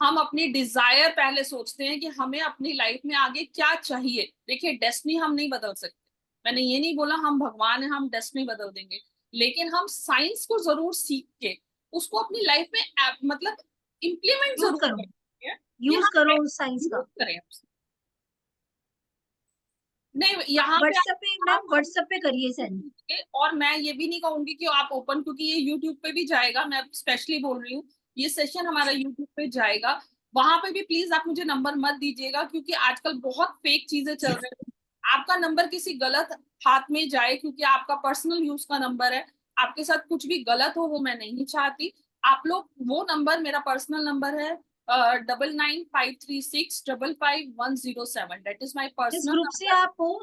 हम अपनी डिजायर पहले सोचते हैं कि हमें अपनी लाइफ में आगे क्या चाहिए। देखिए डेस्टिनी हम नहीं बदल सकते, मैंने ये नहीं बोला हम भगवान हैं हम डेस्टिनी बदल देंगे, लेकिन हम साइंस को जरूर सीख के उसको अपनी लाइफ में मतलब इम्प्लीमेंट यूज जरूर करो, करें कि यूज हम करो उस साइंस यूज का। करें। नहीं यहाँ पे व्हाट्सएप पे मैम, आप व्हाट्सएप पे करिए सेंड। और मैं ये भी नहीं कहूंगी कि आप ओपन, क्योंकि ये यूट्यूब पे भी जाएगा, मैं स्पेशली बोल रही हूँ ये सेशन हमारा यूट्यूब पे जाएगा, वहां पे भी प्लीज आप मुझे नंबर मत दीजिएगा, क्योंकि आजकल बहुत फेक चीजें चल रही हैं। आपका नंबर किसी गलत हाथ में जाए, क्योंकि आपका पर्सनल यूज का नंबर है, आपके साथ कुछ भी गलत हो वो मैं नहीं चाहती। आप लोग वो नंबर, मेरा पर्सनल नंबर है 9953655107, दैट इज माई जिस पर्सनल ग्रुप से नंबर। आप हो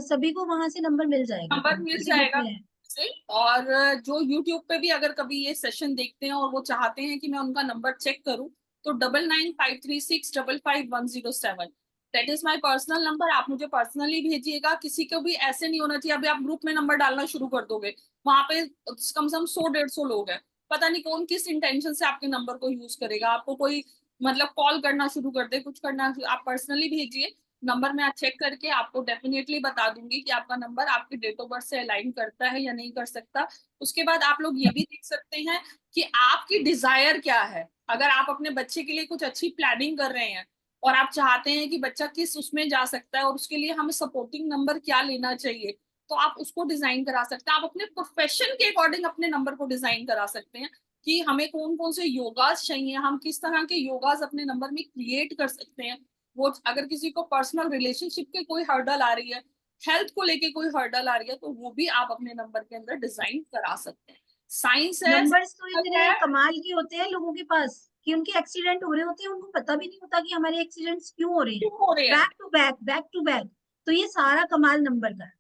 सभी को वहां से नंबर मिल जाएगा, नंबर मिल उसी ग्रुप जाएगा में है। से। और जो यूट्यूब पे भी अगर कभी ये सेशन देखते हैं और वो चाहते हैं कि मैं उनका नंबर चेक करूं तो 9953655107, that is my personal number. आप मुझे पर्सनली भेजिएगा, किसी को भी ऐसे नहीं होना चाहिए अभी आप ग्रुप में नंबर डालना शुरू कर दोगे, वहां पे कम से कम 100-150 लोग हैं, पता नहीं कौन किस इंटेंशन से आपके नंबर को यूज करेगा, आपको कोई मतलब कॉल करना शुरू कर दे, कुछ करना। आप पर्सनली भेजिए नंबर, मैं चेक करके आपको डेफिनेटली बता दूंगी कि आपका नंबर आपके डेट ऑफ बर्थ से अलाइन करता है या नहीं कर सकता। उसके बाद आप लोग ये भी देख सकते हैं कि आपकी डिजायर क्या है। अगर आप अपने बच्चे के लिए कुछ अच्छी प्लानिंग कर रहे हैं और आप चाहते हैं कि बच्चा किस उसमें जा सकता है और उसके लिए हमें सपोर्टिंग नंबर क्या लेना चाहिए, तो आप उसको डिजाइन करा सकते हैं। आप अपने प्रोफेशन के अकॉर्डिंग अपने नंबर को डिजाइन करा सकते हैं कि हमें कौन कौन से योगास चाहिए, हम किस तरह के योगास अपने नंबर में क्रिएट कर सकते हैं। वो अगर किसी को पर्सनल रिलेशनशिप के कोई हर्डल आ रही है, हेल्थ को लेके कोई हर्डल आ रही है, तो वो भी आप अपने नंबर के अंदर डिजाइन करा सकते हैं। साइंस है, नंबर्स तो इतने है, कमाल के होते हैं लोगों के पास कि उनके एक्सीडेंट हो रहे होते हैं, उनको पता भी नहीं होता कि हमारे एक्सीडेंट्स क्यों हो रहे हैं, क्यों हो रहे हैं। Back to back back to back. तो ये सारा कमाल नंबर का है।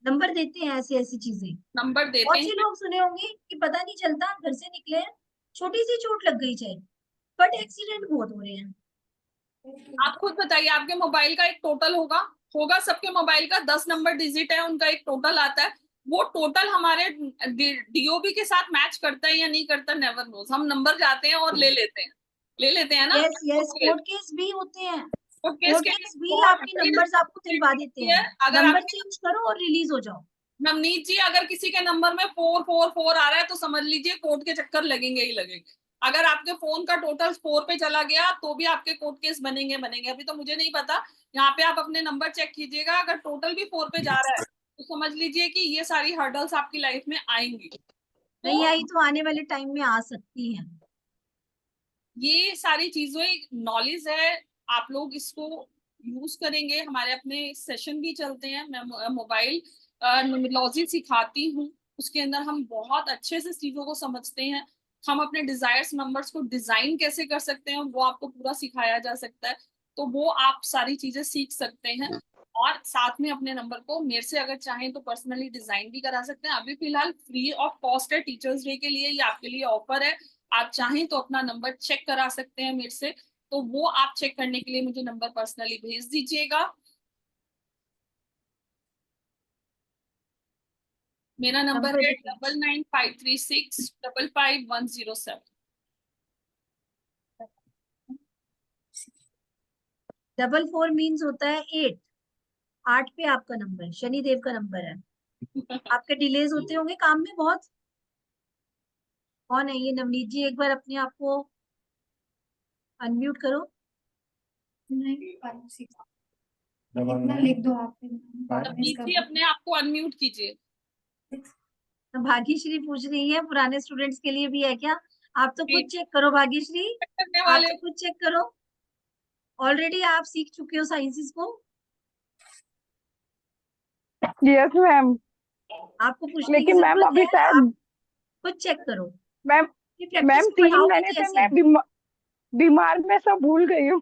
नंबर देते हैं ऐसी ऐसी चीजें। नंबर देते बहुत से हैं। लोग सुने होंगे कि पता नहीं चलता, घर से निकले हैं, छोटी सी चोट लग गई चाहे, बट एक्सीडेंट बहुत हो रहे हैं। आप खुद बताइए, आपके मोबाइल का एक टोटल होगा, होगा सबके मोबाइल का 10 नंबर डिजिट है उनका, एक टोटल आता है। वो टोटल हमारे डीओबी के साथ मैच करता है या नहीं करता, नेवर नोज। हम नंबर जाते हैं और ले लेते हैं ना। यस यस, कोर्ट केस भी होते हैं, कोर्ट केस कोर्ट के केस भी बहुत आपके नंबर्स आपको दिलवा देते हैं, अगर नंबर आपके चेंज करो और रिलीज हो जाओ। नवनीत जी, अगर किसी के नंबर में 444 आ रहा है तो समझ लीजिए कोर्ट के चक्कर लगेंगे ही लगेंगे। अगर आपके फोन का टोटल 4 पे चला गया तो भी आपके कोर्ट केस बनेंगे। अभी तो मुझे नहीं पता, यहाँ पे आप अपने नंबर चेक कीजिएगा। अगर टोटल भी 4 पे जा रहा है तो समझ लीजिए कि ये सारी हर्डल्स आपकी लाइफ में आएंगी। नहीं तो आई तो आने वाले टाइम में आ सकती है। ये सारी चीजें नॉलेज है, आप लोग इसको यूज करेंगे। हमारे अपने सेशन भी चलते हैं, मैं मोबाइल न्यूमरोलॉजी सिखाती हूँ, उसके अंदर हम बहुत अच्छे से चीजों को समझते हैं। हम अपने डिजायर्स नंबर्स को डिजाइन कैसे कर सकते हैं वो आपको पूरा सिखाया जा सकता है। तो वो आप सारी चीजें सीख सकते हैं, और साथ में अपने नंबर को मेरे से अगर चाहें तो पर्सनली डिजाइन भी करा सकते हैं। अभी फिलहाल फ्री ऑफ कॉस्ट है, टीचर्स डे के लिए ये आपके लिए ऑफर है। आप चाहें तो अपना नंबर चेक करा सकते हैं मेरे से, तो वो आप चेक करने के लिए मुझे नंबर पर्सनली भेज दीजिएगा। मेरा नंबर नंबर है रिपीट। 9953655107। 44 मीन्स होता है 8, 8 पे आपका नंबर शनि देव का नंबर है। आपके डिलेज होते होंगे काम में बहुत। कौन है ये? नवनीत जी, एक बार अपने आप को अनम्यूट करो। इतना लिख दो आप, नवनीत जी अपने आप को अनम्यूट कीजिए। तो भाग्यश्री पूछ रही है पुराने स्टूडेंट्स के लिए भी है क्या? आप तो खुद चेक करो भाग्यश्री, करने आप वाले तो खुद चेक करो। ऑलरेडी आप सीख चुके हो साइंसेस को। यस मैम, आपको पूछने की लेकिन मैम जरूरत अभी है, आप शायद खुद चेक करो मैम कि प्रैक्टिस मैम को 3 बढ़ाओगे महीने से कैसे। मैं बीमार में सब भूल गई हूँ।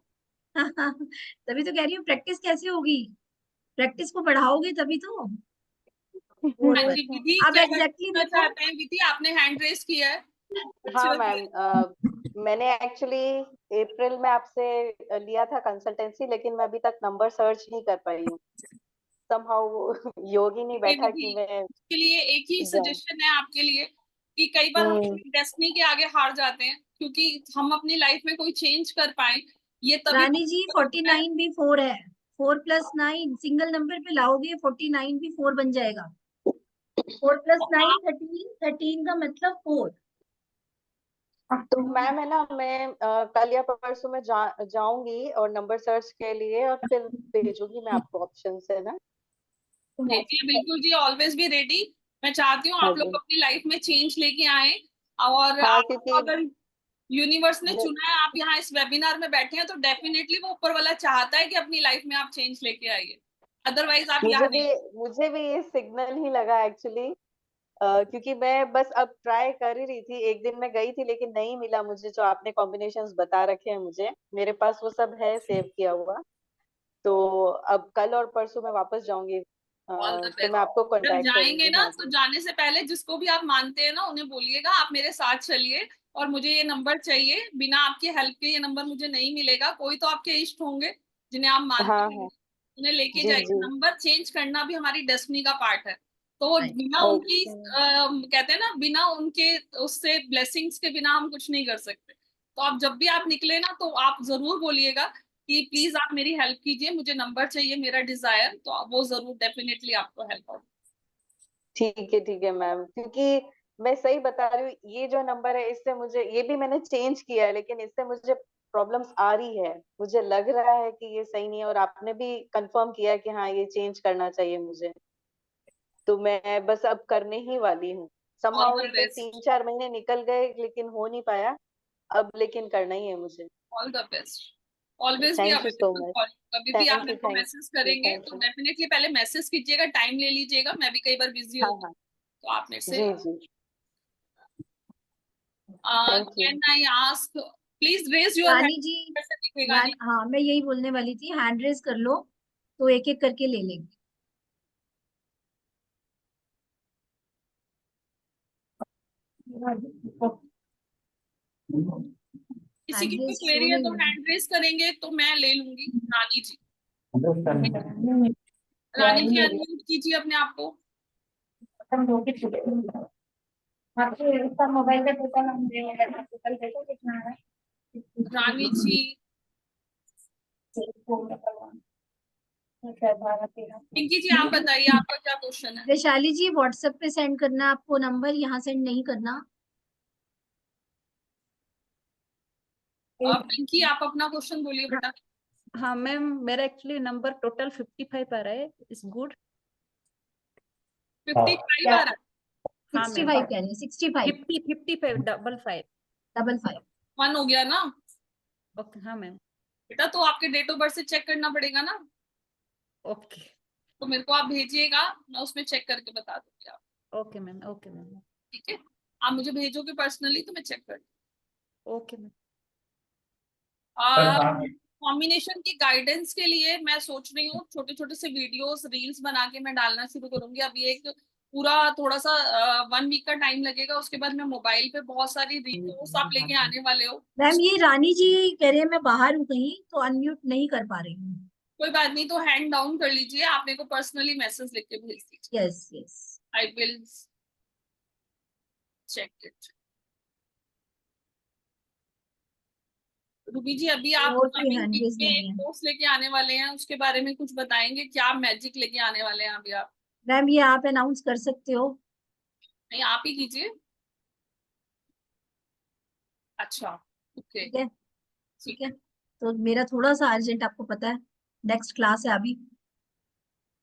तभी तो कह रही हूँ प्रैक्टिस कैसे होगी, प्रैक्टिस को बढ़ाओगे तभी तो। हाँ जी विधि, अब क्या एग्जैक्टली करना देखो, चाहते हैं विधि? आपने हैंड रेस किया है। हाँ मैम, मैंने एक्चुअली अप्रैल में आपसे लिया था कंसल्टेंसी, लेकिन मैं अभी तक नंबर सर्च नहीं कर पाई हूँ। समहाउ वो योग ही नहीं बैठा कि विधि, मैं के लिए एक ही जाऊँ। सजेशन है आपके लिए कि कई बार हम डेस्टिनी के आगे हार जाते हैं, क्योंकि हम अपनी लाइफ में कोई चेंज कर पाए ये तभी रानी जी possible होता है। 49 भी 4 है, 4+9 सिंगल नंबर पे लाओगे 49 भी 4 बन जाएगा। 4+9 13, 13 का मतलब 4। तो मैम है ना, मैं कल या परसों में जाऊंगी और नंबर सर्च के लिए, और फिर भेजूंगी मैं आपको ऑप्शन है ना। जी बिल्कुल जी, ऑलवेज बी रेडी। मैं चाहती हूँ हाँ आप लोग जी। अपनी लाइफ में चेंज लेके आए, और हाँ, आपको क्योंकि अगर यूनिवर्स ने चुना है, आप यहाँ इस वेबिनार में बैठे हैं, तो डेफिनेटली वो ऊपर वाला चाहता है कि अपनी लाइफ में आप चेंज लेके आइए, अदरवाइज आप मुझे यहाँ भी नहीं। मुझे भी ये सिग्नल ही लगा एक्चुअली, क्योंकि मैं बस अब ट्राई कर ही रही थी। एक दिन मैं गई थी लेकिन नहीं मिला मुझे, जो आपने कॉम्बिनेशंस बता रखे हैं मुझे, मेरे पास वो सब है सेव किया हुआ। तो अब कल और परसों मैं वापस जाऊंगी, ऑल द तो मैं बेस्ट। आपको जब कांटेक्ट जाएंगे करूंगी। ना हाँ तो जी। जाने से पहले जिसको भी आप मानते हैं ना उन्हें बोलिएगा आप मेरे साथ चलिए, और मुझे ये नंबर चाहिए, बिना आपकी हेल्प के ये नंबर मुझे नहीं मिलेगा। कोई तो आपके इष्ट होंगे जिन्हें आप मानते हाँ हैं, हाँ। उन्हें लेके जी जाइए। जी। नंबर चेंज करना भी हमारी डेस्टिनी का पार्ट है। तो बिना उनकी ओके। कहते हैं ना, बिना उनके उससे ब्लेसिंग्स के बिना हम कुछ नहीं कर सकते। तो आप जब भी आप निकले ना तो आप जरूर बोलिएगा कि प्लीज आप मेरी हेल्प कीजिए, मुझे नंबर चाहिए, मेरा डिजायर, तो वो जरूर डेफिनेटली आपको हेल्प होगी। ठीक है मैम, क्योंकि मैं सही बता रही हूँ, ये जो नंबर है इससे मुझे, ये भी मैंने चेंज किया है लेकिन इससे मुझे प्रॉब्लम्स आ रही है। मुझे लग रहा है कि ये सही नहीं है, और आपने भी कंफर्म किया कि हाँ ये चेंज करना चाहिए मुझे। तो मैं बस अब करने ही वाली हूँ। ऑल समहाउ द इतने बेस्ट। 3-4 महीने निकल गए लेकिन हो नहीं पाया। अब लेकिन करना ही है मुझे। All the best. ऑलवेज भी thank you so available much. For, कभी भी आप थैंक मेरे यू, को थैंक मैसेज यू, करेंगे थैंक तो यू। डेफिनेटली पहले मैसेज कीजिएगा, टाइम ले लीजिएगा, मैं भी कई बार बिजी हाँ होती हूँ, हाँ। तो आप मेरे से। जी जी। Thank you. Can I ask, please raise your hand, Rani ji, ऐसे दिखेगा नहीं। हाँ मैं यही बोलने वाली थी, हैंड रेस कर लो तो एक एक करके ले लेंगे। किसी की हैंड कोई रेस शो क्वेरी है नहीं तो हो रही। हैंड रेस करेंगे तो मैं ले लूंगी। रानी जी, रानी जी अनम्यूट कीजिए अपने आप को। हम लोग की छुट्टी आपके उसका मोबाइल का टोटल हम देंगे टोटल देखो कितना है रानी जी, अच्छा 12 13 पिंकी जी आप बताइए आपका क्या क्वेश्चन है? वैशाली जी व्हाट्सएप पे सेंड करना आपको नंबर, यहाँ सेंड नहीं करना। पिंकी आप अपना क्वेश्चन बोलिए बेटा। हाँ मैम, मेरा एक्चुअली नंबर टोटल 55 आ रहा है, इज गुड। 55 आ रहा है। हाँ 65 मैम, कह रहे हैं, 65 55 55 55। 1 हो गया ना ओके। हाँ मैम, बेटा, तो आपके डेट ऑफ बर्थ से चेक करना पड़ेगा ना, ओके तो मेरे को आप भेजिएगा, मैं उसमें चेक करके बता दूंगी आप। ओके मैम, ओके मैम, ठीक है, आप मुझे भेजोगे पर्सनली तो मैं चेक कर ओके मैम। कॉम्बिनेशन की गाइडेंस के लिए मैं सोच रही हूँ छोटे छोटे से वीडियोस रील्स बना के मैं डालना शुरू करूंगी। अभी एक पूरा थोड़ा सा 1 वीक का टाइम लगेगा, उसके बाद मैं मोबाइल पे बहुत सारी वीडियोस आप लेके आने वाले हो। मैम ये रानी जी कह रहे हैं मैं बाहर हूँ कहीं, तो अनम्यूट नहीं कर पा रही हूँ। कोई बात नहीं, तो हैंड डाउन कर लीजिए, आप मेरे को पर्सनली मैसेज लिख के भेज दीजिए, yes yes. I will check it. Ruby ji, अभी आप और कोई कमिंग हैंड वीक रेज में नहीं एक है। कोर्स लेके आने वाले हैं, उसके बारे में कुछ बताएंगे, क्या मैजिक लेके आने वाले हैं अभी आप? मैम ये आप अनाउंस कर सकते हो। नहीं, आप ही कीजिए। अच्छा, ओके, ठीक है ठीक ठीक है। है, तो मेरा थोड़ा सा अर्जेंट, आपको पता है नेक्स्ट क्लास है अभी,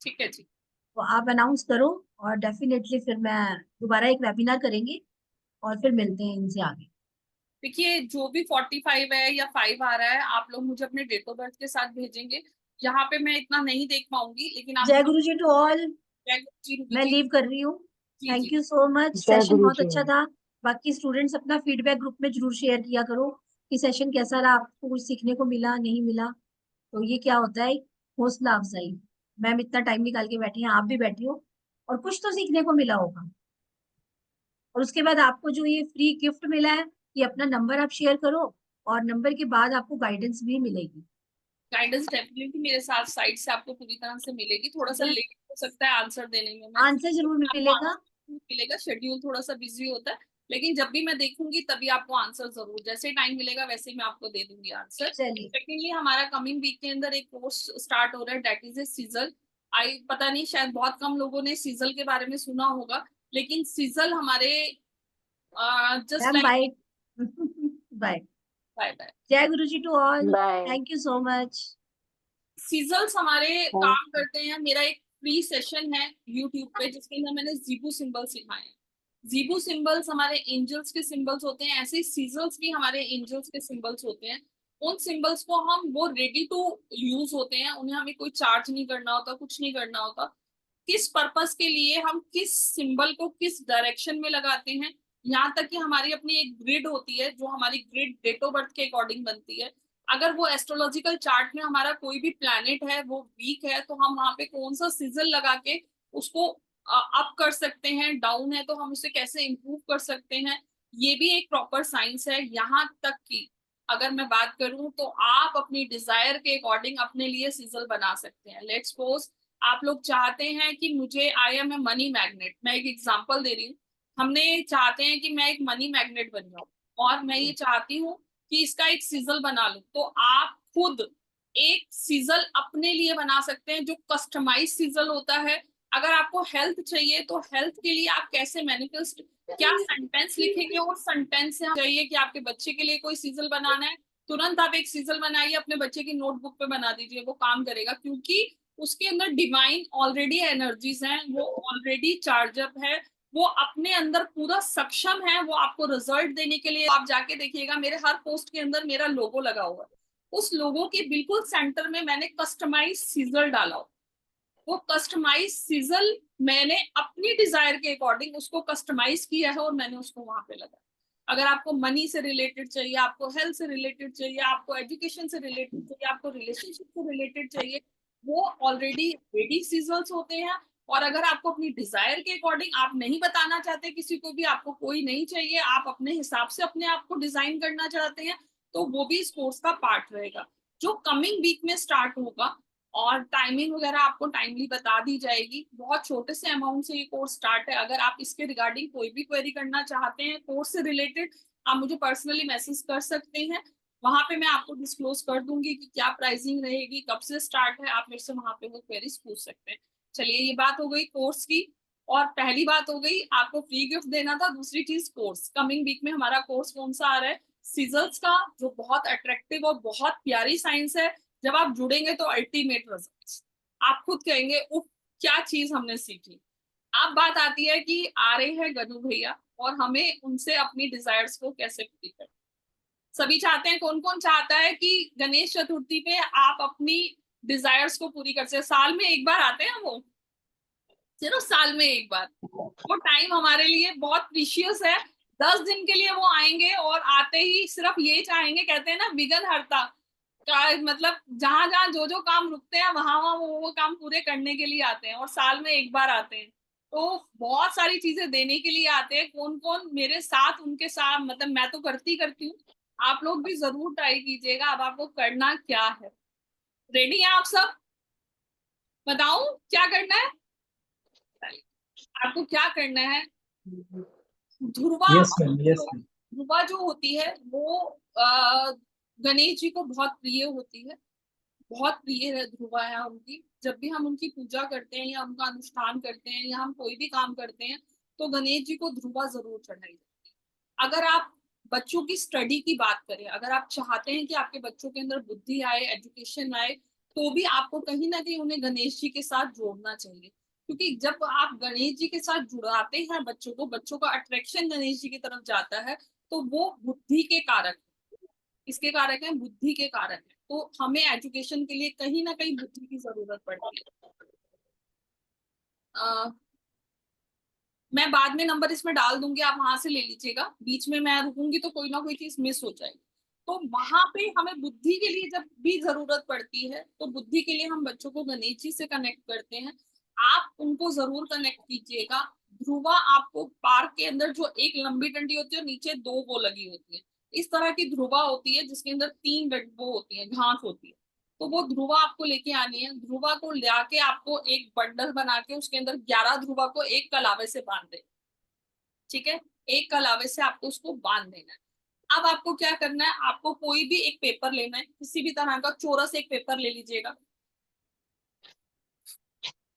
ठीक है जी। तो आप अनाउंस करो और डेफिनेटली फिर मैं दोबारा एक वेबिनार करेंगे और फिर मिलते हैं इनसे आगे। देखिए, जो भी 45 है या 5 आ रहा है, आप लोग मुझे अपने डेट ऑफ बर्थ के साथ भेजेंगे। यहाँ पे मैं इतना नहीं देख पाऊंगी, लेकिन आप जय गुरु जी टू ऑल। जी रूबी मैं जी। लीव कर रही हूँ। जी थैंक जी, यू सो मच, जय सेशन गुरु बहुत जी। अच्छा था। बाकी स्टूडेंट्स अपना फीडबैक ग्रुप में जरूर शेयर किया करो कि सेशन कैसा रहा, आपको कुछ सीखने को मिला नहीं मिला। तो ये क्या होता है, हौसला अफजाई। मैम इतना टाइम निकाल के बैठी हैं, आप भी बैठी हो और कुछ तो सीखने को मिला होगा। और उसके बाद आपको जो ये फ्री गिफ्ट मिला है, ये अपना नंबर आप शेयर करो और नंबर के बाद आपको गाइडेंस भी मिलेगी। गाइडेंस डेफिनेटली मेरे साथ साइड से आपको पूरी तरह से मिलेगी। थोड़ा सा ठीक है, लेट हो सकता है आंसर देने में, मैं आंसर जरूर आपको मिलेगा। आंसर मिलेगा, शेड्यूल थोड़ा सा बिजी होता है, लेकिन जब भी मैं देखूंगी तभी आपको आंसर जरूर, जैसे टाइम मिलेगा वैसे ही मैं आपको दे दूंगी आंसर। चलिए सेकेंडली, हमारा कमिंग वीक के अंदर एक कोर्स स्टार्ट हो रहा है, दैट इज ए सीजल। आई पता नहीं, शायद बहुत कम लोगों ने सीजल के बारे में सुना होगा, लेकिन सीजल हमारे just ma'am like bye. Bye. Bye bye. जय गुरु जी to all. Bye. Thank you so much. सीजल्स हमारे काम करते हैं। मेरा एक फ्री सेशन है यूट्यूब पे जिसके अंदर मैंने जीबू सिंबल सिखाए हैं। जीबू सिंबल्स हमारे एंजल्स के सिंबल्स होते हैं, ऐसे ही सीजल्स भी हमारे एंजल्स के सिंबल्स होते हैं। उन सिंबल्स को हम, वो रेडी टू यूज होते हैं, उन्हें हमें कोई चार्ज नहीं करना होता, कुछ नहीं करना होता। किस पर्पस के लिए हम किस सिंबल को किस डायरेक्शन में लगाते हैं, यहाँ तक कि हमारी अपनी एक ग्रिड होती है, जो हमारी ग्रिड डेट ऑफ बर्थ के अकॉर्डिंग बनती है। अगर वो एस्ट्रोलॉजिकल चार्ट में हमारा कोई भी प्लैनेट है वो वीक है, तो हम वहां पे कौन सा सिजल लगा के उसको अप कर सकते हैं, डाउन है तो हम उसे कैसे इंप्रूव कर सकते हैं, ये भी एक प्रॉपर साइंस है। यहाँ तक कि अगर मैं बात करूं तो आप अपनी डिजायर के अकॉर्डिंग अपने लिए सिजल बना सकते हैं। लेट्स सपोज आप लोग चाहते हैं कि मुझे, I am a money magnet, मैं एक एग्जांपल दे रही हूँ, हमने चाहते हैं कि मैं एक मनी मैग्नेट बन जाऊं और मैं ये चाहती हूँ कि इसका एक सिजल बना लूं, तो आप खुद एक सिजल अपने लिए बना सकते हैं जो कस्टमाइज सिजल होता है। अगर आपको हेल्थ चाहिए तो हेल्थ के लिए आप कैसे मैनिफेस्ट, क्या सेंटेंस लिखेंगे, और सेंटेंस से चाहिए कि आपके बच्चे के लिए कोई सिजल बनाना है, तुरंत आप एक सिजल बनाइए, अपने बच्चे की नोटबुक पे बना दीजिए, वो काम करेगा, क्योंकि उसके अंदर डिवाइन ऑलरेडी एनर्जीज हैं, वो ऑलरेडी चार्जअप है, वो अपने अंदर पूरा सक्षम है, वो आपको रिजल्ट देने के लिए। आप जाके देखिएगा, मेरे हर पोस्ट के अंदर मेरा लोगो लगा हुआ है, उस लोगो के बिल्कुल सेंटर में मैंने कस्टमाइज सीजल डाला हो। वो कस्टमाइज सीजल मैंने अपनी डिजायर के अकॉर्डिंग उसको कस्टमाइज किया है और मैंने उसको वहां पे लगा। अगर आपको मनी से रिलेटेड चाहिए, आपको हेल्थ से रिलेटेड चाहिए, आपको एजुकेशन से रिलेटेड चाहिए, आपको रिलेशनशिप से रिलेटेड चाहिए, वो ऑलरेडी रेडी सीजल्स होते हैं। और अगर आपको अपनी डिजायर के अकॉर्डिंग, आप नहीं बताना चाहते किसी को भी, आपको कोई नहीं चाहिए, आप अपने हिसाब से अपने आप को डिजाइन करना चाहते हैं, तो वो भी इस कोर्स का पार्ट रहेगा जो कमिंग वीक में स्टार्ट होगा। और टाइमिंग वगैरह आपको टाइमली बता दी जाएगी। बहुत छोटे से अमाउंट से ये कोर्स स्टार्ट है। अगर आप इसके रिगार्डिंग कोई भी क्वेरी करना चाहते हैं कोर्स से रिलेटेड, आप मुझे पर्सनली मैसेज कर सकते हैं। वहां पे मैं आपको डिस्क्लोज कर दूंगी कि क्या प्राइसिंग रहेगी, कब से स्टार्ट है, आप मेरे से वहां पे वो क्वेरीज पूछ सकते हैं। चलिए, ये बात हो गई कोर्स की। और पहली बात हो गई आपको फ्री गिफ्ट देना था। दूसरी चीज कोर्स, कमिंग वीक में हमारा कोर्स कौन सा आ रहा है? सीजल्स का, जो बहुत अट्रैक्टिव और बहुत प्यारी साइंस है। जब आप जुड़ेंगे तो अल्टीमेट रिजल्ट्स, आप खुद कहेंगे उफ क्या चीज हमने सीखी। अब बात आती है कि आ रहे हैं गनु भैया और हमें उनसे अपनी डिजायर्स को कैसे पूरी करें। सभी चाहते हैं, कौन कौन चाहता है कि गणेश चतुर्थी पे आप अपनी डिजायर्स को पूरी कर सके। साल में एक बार आते हैं वो, सिर्फ साल में एक बार। वो टाइम हमारे लिए बहुत प्रीशियस है। 10 दिन के लिए वो आएंगे और आते ही सिर्फ ये चाहेंगे, कहते हैं ना विघ्न हरता का मतलब जहां जहां जो जो काम रुकते हैं वहां वहां वो काम पूरे करने के लिए आते हैं और साल में एक बार आते हैं। तो बहुत सारी चीजें देने के लिए आते हैं। कौन कौन मेरे साथ, उनके साथ मतलब मैं तो करती हूँ, आप लोग भी जरूर ट्राई कीजिएगा। अब आपको करना क्या है, रेडी हैं आप सब? बताऊं क्या करना है आपको? क्या करना है, Dhruva yes ma'am, yes ma'am. Dhruva जो होती है वो गणेश जी को बहुत प्रिय होती है। बहुत प्रिय है ध्रुवा है उनकी। जब भी हम उनकी पूजा करते हैं या उनका अनुष्ठान करते हैं या हम कोई भी काम करते हैं तो गणेश जी को ध्रुवा जरूर चढ़ाई जाती है। अगर आप बच्चों की स्टडी की बात करें, अगर आप चाहते हैं कि आपके बच्चों के अंदर बुद्धि आए, एजुकेशन आए, तो भी आपको कहीं ना कहीं उन्हें गणेश जी के साथ जोड़ना चाहिए। क्योंकि जब आप गणेश जी के साथ जुड़ाते हैं बच्चों को, बच्चों का अट्रैक्शन गणेश जी की तरफ जाता है, तो वो बुद्धि के कारक, इसके कारक है, बुद्धि के कारक है। तो हमें एजुकेशन के लिए कहीं ना कहीं बुद्धि की जरूरत पड़ती है। मैं बाद में नंबर इसमें डाल दूंगी, आप वहां से ले लीजिएगा। बीच में मैं रुकूंगी तो कोई ना कोई चीज मिस हो जाएगी। तो वहां पे हमें बुद्धि के लिए जब भी जरूरत पड़ती है तो बुद्धि के लिए हम बच्चों को गणेश जी से कनेक्ट करते हैं। आप उनको जरूर कनेक्ट कीजिएगा। ध्रुवा आपको पार्क के अंदर जो एक लंबी डंडी होती है और नीचे 2 वो लगी होती है, इस तरह की ध्रुवा होती है जिसके अंदर 3 वो होती है, घास होती है। तो वो ध्रुवा आपको लेके आनी है। ध्रुवा को लाके आपको एक बंडल बना के उसके अंदर 11 ध्रुवा को एक कलावे से बांध दे। ठीक है, एक कलावे से आपको उसको बांध देना है। अब आपको क्या करना है, आपको कोई भी एक पेपर लेना है, किसी भी तरह का चौरस एक पेपर ले लीजिएगा।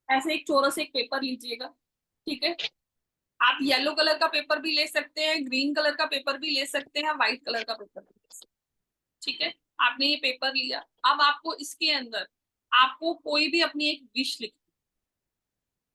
ऐसे एक चौरस एक पेपर लीजिएगा। ठीक है, आप येलो कलर का पेपर भी ले सकते हैं, ग्रीन कलर का पेपर भी ले सकते हैं, व्हाइट कलर का पेपर भी ले सकते हैं। ठीक है, आपने ये पेपर लिया। अब आपको इसके अंदर आपको कोई भी अपनी एक विश लिखनी।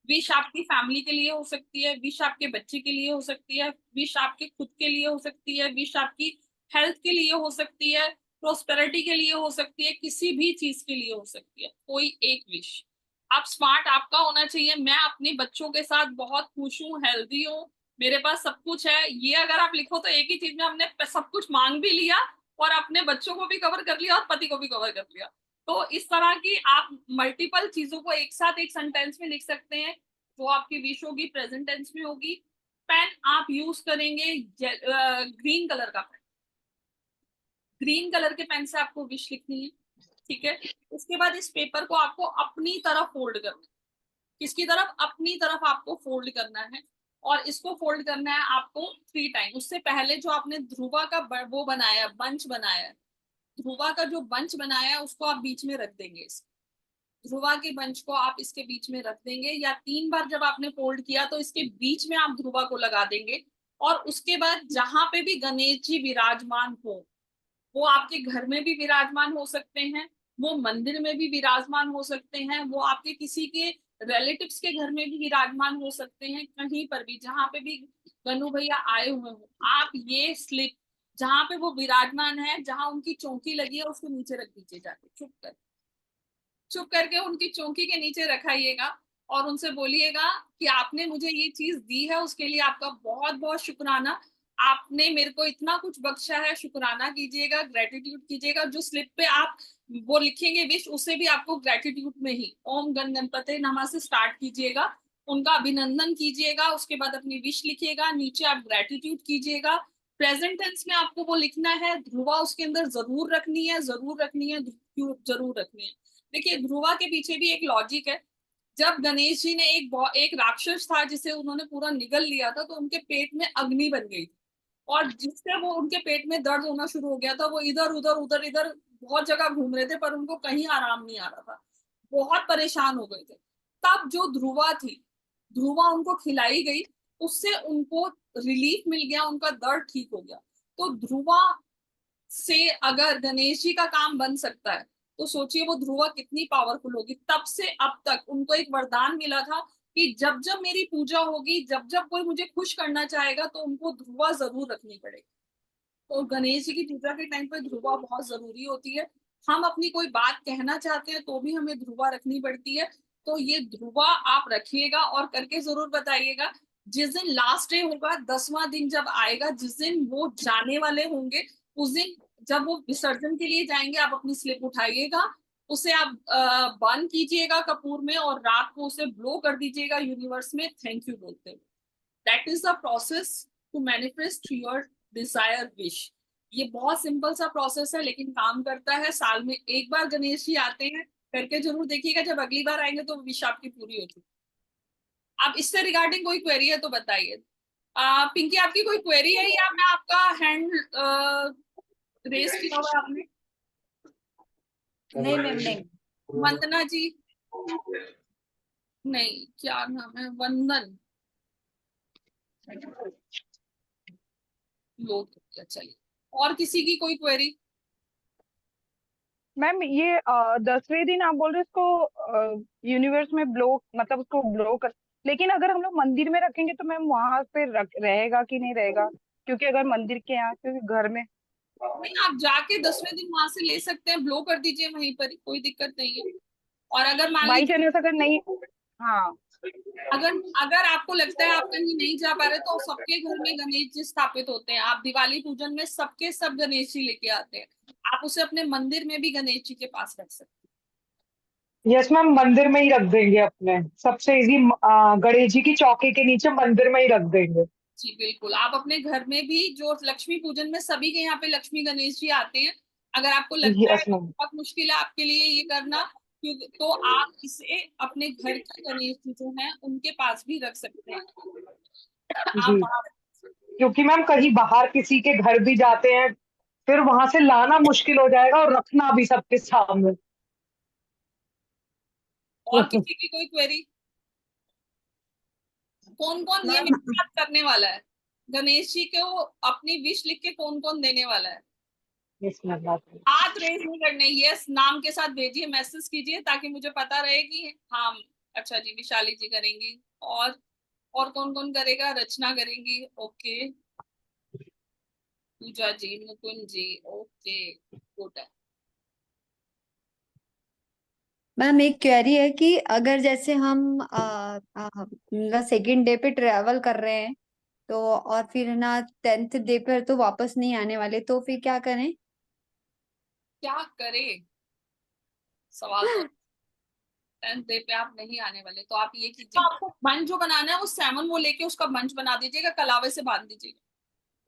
विश आपकी फैमिली के लिए हो सकती है, विश आपके बच्चे के लिए हो सकती है, विश आपके खुद के लिए हो सकती है, विश आपकी हेल्थ के लिए हो सकती है, प्रोस्पेरिटी के लिए हो सकती है, किसी भी चीज के लिए हो सकती है। कोई एक विश। आप स्मार्ट आपका होना चाहिए। मैं अपने बच्चों के साथ बहुत खुश हूँ, हेल्दी हूँ, मेरे पास सब कुछ है, ये अगर आप लिखो तो एक ही चीज में हमने सब कुछ मांग भी लिया और अपने बच्चों को भी कवर कर लिया और पति को भी कवर कर लिया। तो इस तरह की आप मल्टीपल चीजों को एक साथ एक सेंटेंस में लिख सकते हैं। वो आपकी विश होगी, प्रेजेंट टेंस में होगी। पेन आप यूज करेंगे ग्रीन कलर का पेन, ग्रीन कलर के पेन से आपको विश लिखनी है। ठीक है, उसके बाद इस पेपर को आपको अपनी तरफ फोल्ड करना है। किसकी तरफ? अपनी तरफ आपको फोल्ड करना है। और इसको फोल्ड करना है आपको 3 टाइम। उससे पहले जो आपने ध्रुवा का वो बनाया, बंच बनाया, ध्रुवा का जो बंच बनाया उसको आप बीच में रख देंगे। ध्रुवा के बंच को आप इसके बीच में रख देंगे, या 3 बार जब आपने फोल्ड किया तो इसके बीच में आप ध्रुवा को लगा देंगे। और उसके बाद जहां पे भी गणेश जी विराजमान हो, वो आपके घर में भी विराजमान हो सकते हैं, वो मंदिर में भी विराजमान हो सकते हैं, वो आपके किसी के रिलेटिव्स के घर में भी विराजमान हो सकते हैं, कहीं पर भी जहां पे भी गनु भैया आए हुए हो, आप ये स्लिप जहां पे वो विराजमान है, जहां उनकी चौकी लगी है, उसको नीचे रख दीजिए। जाके चुप करके उनकी चौकी के नीचे रखाइएगा और उनसे बोलिएगा कि आपने मुझे ये चीज दी है, उसके लिए आपका बहुत बहुत शुक्राना। आपने मेरे को इतना कुछ बख्शा है, शुक्राना कीजिएगा, ग्रेटिट्यूड कीजिएगा। जो स्लिप पे आप वो लिखेंगे विश, उसे भी आपको ग्रेटिट्यूड में ही ओम गण गणपते नमः से स्टार्ट कीजिएगा, उनका अभिनंदन कीजिएगा। उसके बाद अपनी विश लिखिएगा, नीचे आप ग्रेटिट्यूड कीजिएगा। प्रेजेंट टेंस में आपको वो लिखना है, ध्रुवा उसके अंदर जरूर रखनी है, जरूर रखनी है, जरूर रखनी है। देखिए ध्रुवा के पीछे भी एक लॉजिक है। जब गणेश जी ने एक राक्षस था जिसे उन्होंने पूरा निगल लिया था, तो उनके पेट में अग्नि बन गई थी, और जिससे वो उनके पेट में दर्द होना शुरू हो गया था। वो इधर उधर उधर इधर बहुत जगह घूम रहे थे, पर उनको कहीं आराम नहीं आ रहा था, बहुत परेशान हो गए थे। तब जो ध्रुवा थी, ध्रुवा उनको खिलाई गई, उससे उनको रिलीफ मिल गया, उनका दर्द ठीक हो गया। तो ध्रुवा से अगर गणेश जी का काम बन सकता है, तो सोचिए वो ध्रुवा कितनी पावरफुल होगी। तब से अब तक उनको एक वरदान मिला था कि जब जब मेरी पूजा होगी, जब जब कोई मुझे खुश करना चाहेगा, तो उनको ध्रुवा जरूर रखनी पड़ेगी। तो गणेश जी की पूजा के टाइम पे ध्रुवा बहुत जरूरी होती है। हम अपनी कोई बात कहना चाहते हैं तो भी हमें ध्रुवा रखनी पड़ती है। तो ये ध्रुवा आप रखिएगा और करके जरूर बताइएगा। जिस दिन लास्ट डे होगा, 10वां दिन जब आएगा, जिस दिन वो जाने वाले होंगे, उस दिन जब वो विसर्जन के लिए जाएंगे, आप अपनी स्लिप उठाइएगा, उसे आप बंद कीजिएगा कपूर में, और रात को उसे ब्लो कर दीजिएगा यूनिवर्स में थैंक यू बोलते हुए। That is the process to manifest your desire wish. ये बहुत सिंपल सा प्रोसेस है, लेकिन काम करता है। साल में एक बार गणेश जी आते हैं, करके जरूर देखिएगा। जब अगली बार आएंगे तो विश आपकी पूरी होगी। आप इससे रिगार्डिंग कोई क्वेरी है तो बताइए। पिंकी, आपकी कोई क्वेरी है, या मैं आपका हैंड रेस किया हुआ है आपने? नहीं मैम, नहीं। वंदना जी, नहीं, क्या नाम है, वंदन, लोग, चलिए। और किसी की कोई क्वेरी? मैम ये 10वें दिन आप बोल रहे हैं इसको यूनिवर्स में ब्लो, मतलब उसको ब्लो कर, लेकिन अगर हम लोग मंदिर में रखेंगे तो मैम वहां पे रहेगा कि नहीं रहेगा? क्योंकि अगर मंदिर के यहाँ, क्योंकि घर में। नहीं, आप जाके 10वें दिन वहां से ले सकते हैं, ब्लो कर दीजिए वहीं पर, कोई दिक्कत नहीं है। और अगर मान बाई लीजिए, चांस अगर नहीं, हाँ, अगर अगर आपको लगता है आप कहीं नहीं जा पा रहे, तो सबके घर में गणेश जी स्थापित होते हैं। आप दिवाली पूजन में सबके सब गणेश जी लेके आते हैं, आप उसे अपने मंदिर में भी गणेश जी के पास रख सकते हैं। यस मैम, मंदिर में ही रख देंगे अपने, सबसे इजी गणेश जी की चौकी के नीचे मंदिर में ही रख देंगे। जी बिल्कुल। आप अपने घर में भी, जो लक्ष्मी पूजन में सभी के यहाँ पे लक्ष्मी गणेश जी आते हैं, अगर आपको लगता है यस कि मैम। बहुत मुश्किल है आपके लिए ये करना, तो आप इसे अपने घर के गणेश जी जो हैं उनके पास भी रख सकते हैं। आप जी, बाहर, क्योंकि मैम कहीं बाहर किसी के घर भी जाते हैं, फिर वहां से लाना मुश्किल हो जाएगा और रखना भी सबके सामने। और किसी की कोई क्वेरी? कौन कौन ये मेरे साथ करने वाला है? गणेश जी को अपनी विश लिख के कौन कौन देने वाला है? Yes ma'am. हाथ रेज नहीं करने, यस नाम के साथ भेजिए, मैसेज कीजिए, ताकि मुझे पता रहे कि हाँ। अच्छा जी, विशाली जी करेंगी। और कौन कौन करेगा? रचना करेंगी, ओके। पूजा जी, मुकुंद जी, ओके, गुड है। मैम एक क्वेरी है कि अगर जैसे हम सेकेंड डे पे ट्रेवल कर रहे हैं, तो और फिर ना 10th डे पर तो वापस नहीं आने वाले, तो फिर क्या करें? क्या करे, सवाल तो 10th डे पे आप नहीं आने वाले, तो आप ये कीजिए, आपको मंच जो बनाना है वो सेवन वो लेके उसका मंच बना दीजिएगा, कलावे से बांध दीजिएगा।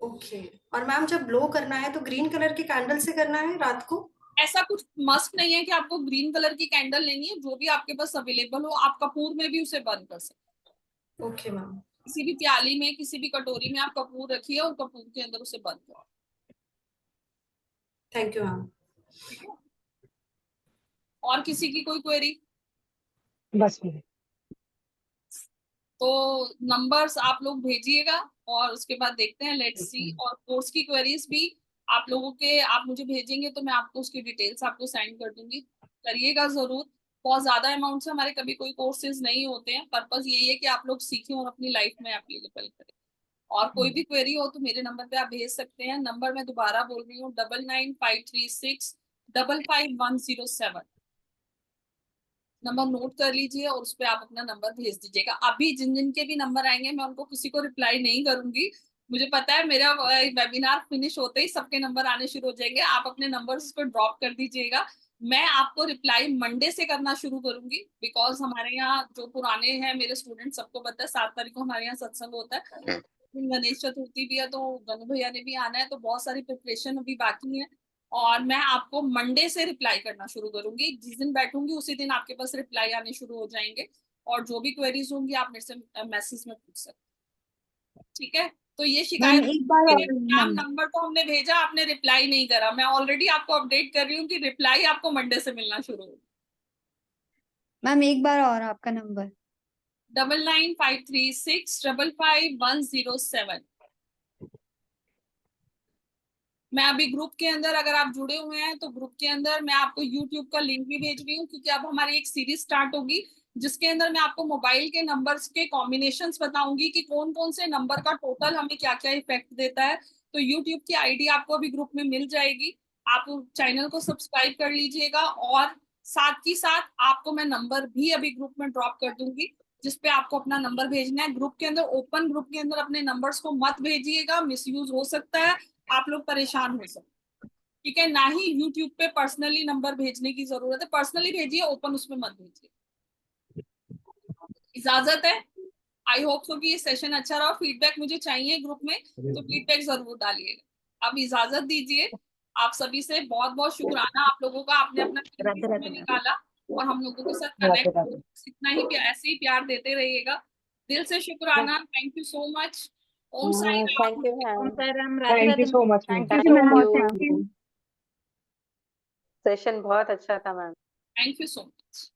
ओके। और मैम जब ब्लो करना है तो ग्रीन कलर के कैंडल से करना है रात को? ऐसा कुछ मस्ट नहीं है कि आपको ग्रीन कलर की कैंडल लेनी है, जो भी आपके पास अवेलेबल हो, आप कपूर में भी उसे बंद कर सकते हैं। Okay ma'am. किसी भी प्याली में, किसी भी कटोरी में आप कपूर रखिए और कपूर के अंदर उसे बंद करो। Thank you ma'am. ठीक है। और किसी की कोई क्वेरी? बस मैम। तो नंबर्स आप लोग भेजिएगा, और उसके बाद देखते हैं, लेट्स सी। और कोर्स की क्वेरीज भी आप लोगों के, आप मुझे भेजेंगे तो मैं आपको उसकी डिटेल्स आपको सेंड कर दूंगी, करिएगा जरूर। बहुत ज्यादा अमाउंट से हमारे कभी कोई कोर्सेज नहीं होते हैं, पर्पस यही है कि आप लोग सीखें और अपनी लाइफ में एप्लीकेबल करें। और कोई भी क्वेरी हो तो मेरे नंबर पे आप भेज सकते हैं। नंबर मैं दोबारा बोल रही हूँ, 9953655107। नंबर नोट कर लीजिए और उस पर आप अपना नंबर भेज दीजिएगा। अभी जिन जिन के भी नंबर आएंगे, मैं उनको किसी को रिप्लाई नहीं करूंगी। मुझे पता है मेरा वेबिनार फिनिश होते ही सबके नंबर आने शुरू हो जाएंगे। आप अपने नंबर्स को ड्रॉप कर दीजिएगा। मैं आपको रिप्लाई मंडे से करना शुरू करूंगी, बिकॉज हमारे यहाँ जो पुराने हैं मेरे स्टूडेंट, सबको पता है 7 तारीख को हमारे यहाँ सत्संग होता है। गणेश चतुर्थी भी है, तो गनु भैया ने भी आना है, तो बहुत सारी प्रिपरेशन अभी बाकी है। और मैं आपको मंडे से रिप्लाई करना शुरू करूंगी। जिस दिन बैठूंगी उसी दिन आपके पास रिप्लाई आने शुरू हो जाएंगे, और जो भी क्वेरीज होंगी आप मेरे से मैसेज में पूछ सकते हैं, ठीक है। तो ये मैम शिकायत एक बार और मैम नंबर तो हमने भेजा, आपने रिप्लाई नहीं करा। मैं ऑलरेडी आपको अपडेट कर रही हूँ कि रिप्लाई आपको मंडे से मिलना शुरू होगा। मैम एक बार और आपका नंबर। 9953655107। मैं अभी ग्रुप के अंदर, अगर आप जुड़े हुए हैं तो ग्रुप के अंदर मैं आपको यूट्यूब का लिंक भी भेज रही हूँ, क्योंकि अब हमारी एक सीरीज स्टार्ट होगी जिसके अंदर मैं आपको मोबाइल के नंबर्स के कॉम्बिनेशंस बताऊंगी कि कौन कौन से नंबर का टोटल हमें क्या क्या इफेक्ट देता है। तो यूट्यूब की आईडी आपको अभी ग्रुप में मिल जाएगी, आप चैनल को सब्सक्राइब कर लीजिएगा। और साथ ही साथ आपको मैं नंबर भी अभी ग्रुप में ड्रॉप कर दूंगी, जिसपे आपको अपना नंबर भेजना है। ग्रुप के अंदर, ओपन ग्रुप के अंदर अपने नंबर्स को मत भेजिएगा, मिसयूज हो सकता है, आप लोग परेशान हो सकते, ठीक है। ना ही यूट्यूब पे पर्सनली नंबर भेजने की जरूरत है, पर्सनली भेजिए, ओपन उसमें मत भेजिए। इजाजत है। आई होप सो कि ये सेशन अच्छा रहा। फीडबैक मुझे चाहिए ग्रुप में, तो फीडबैक जरूर डालिएगा। अब इजाजत दीजिए। आप सभी से बहुत बहुत शुक्राना आप लोगों का, आपने अपना कीमती समय निकाला और हम लोगों के साथ कनेक्ट। इतना ही ऐसे ही प्यार देते रहिएगा। दिल से शुक्राना। Thank you so much. Om Sai Ram. Thank you Om ma'am, Sai Ram, Radhe thank you Radhe. So much thank ma'am. You. Session बहुत अच्छा था ma'am. Thank you so much.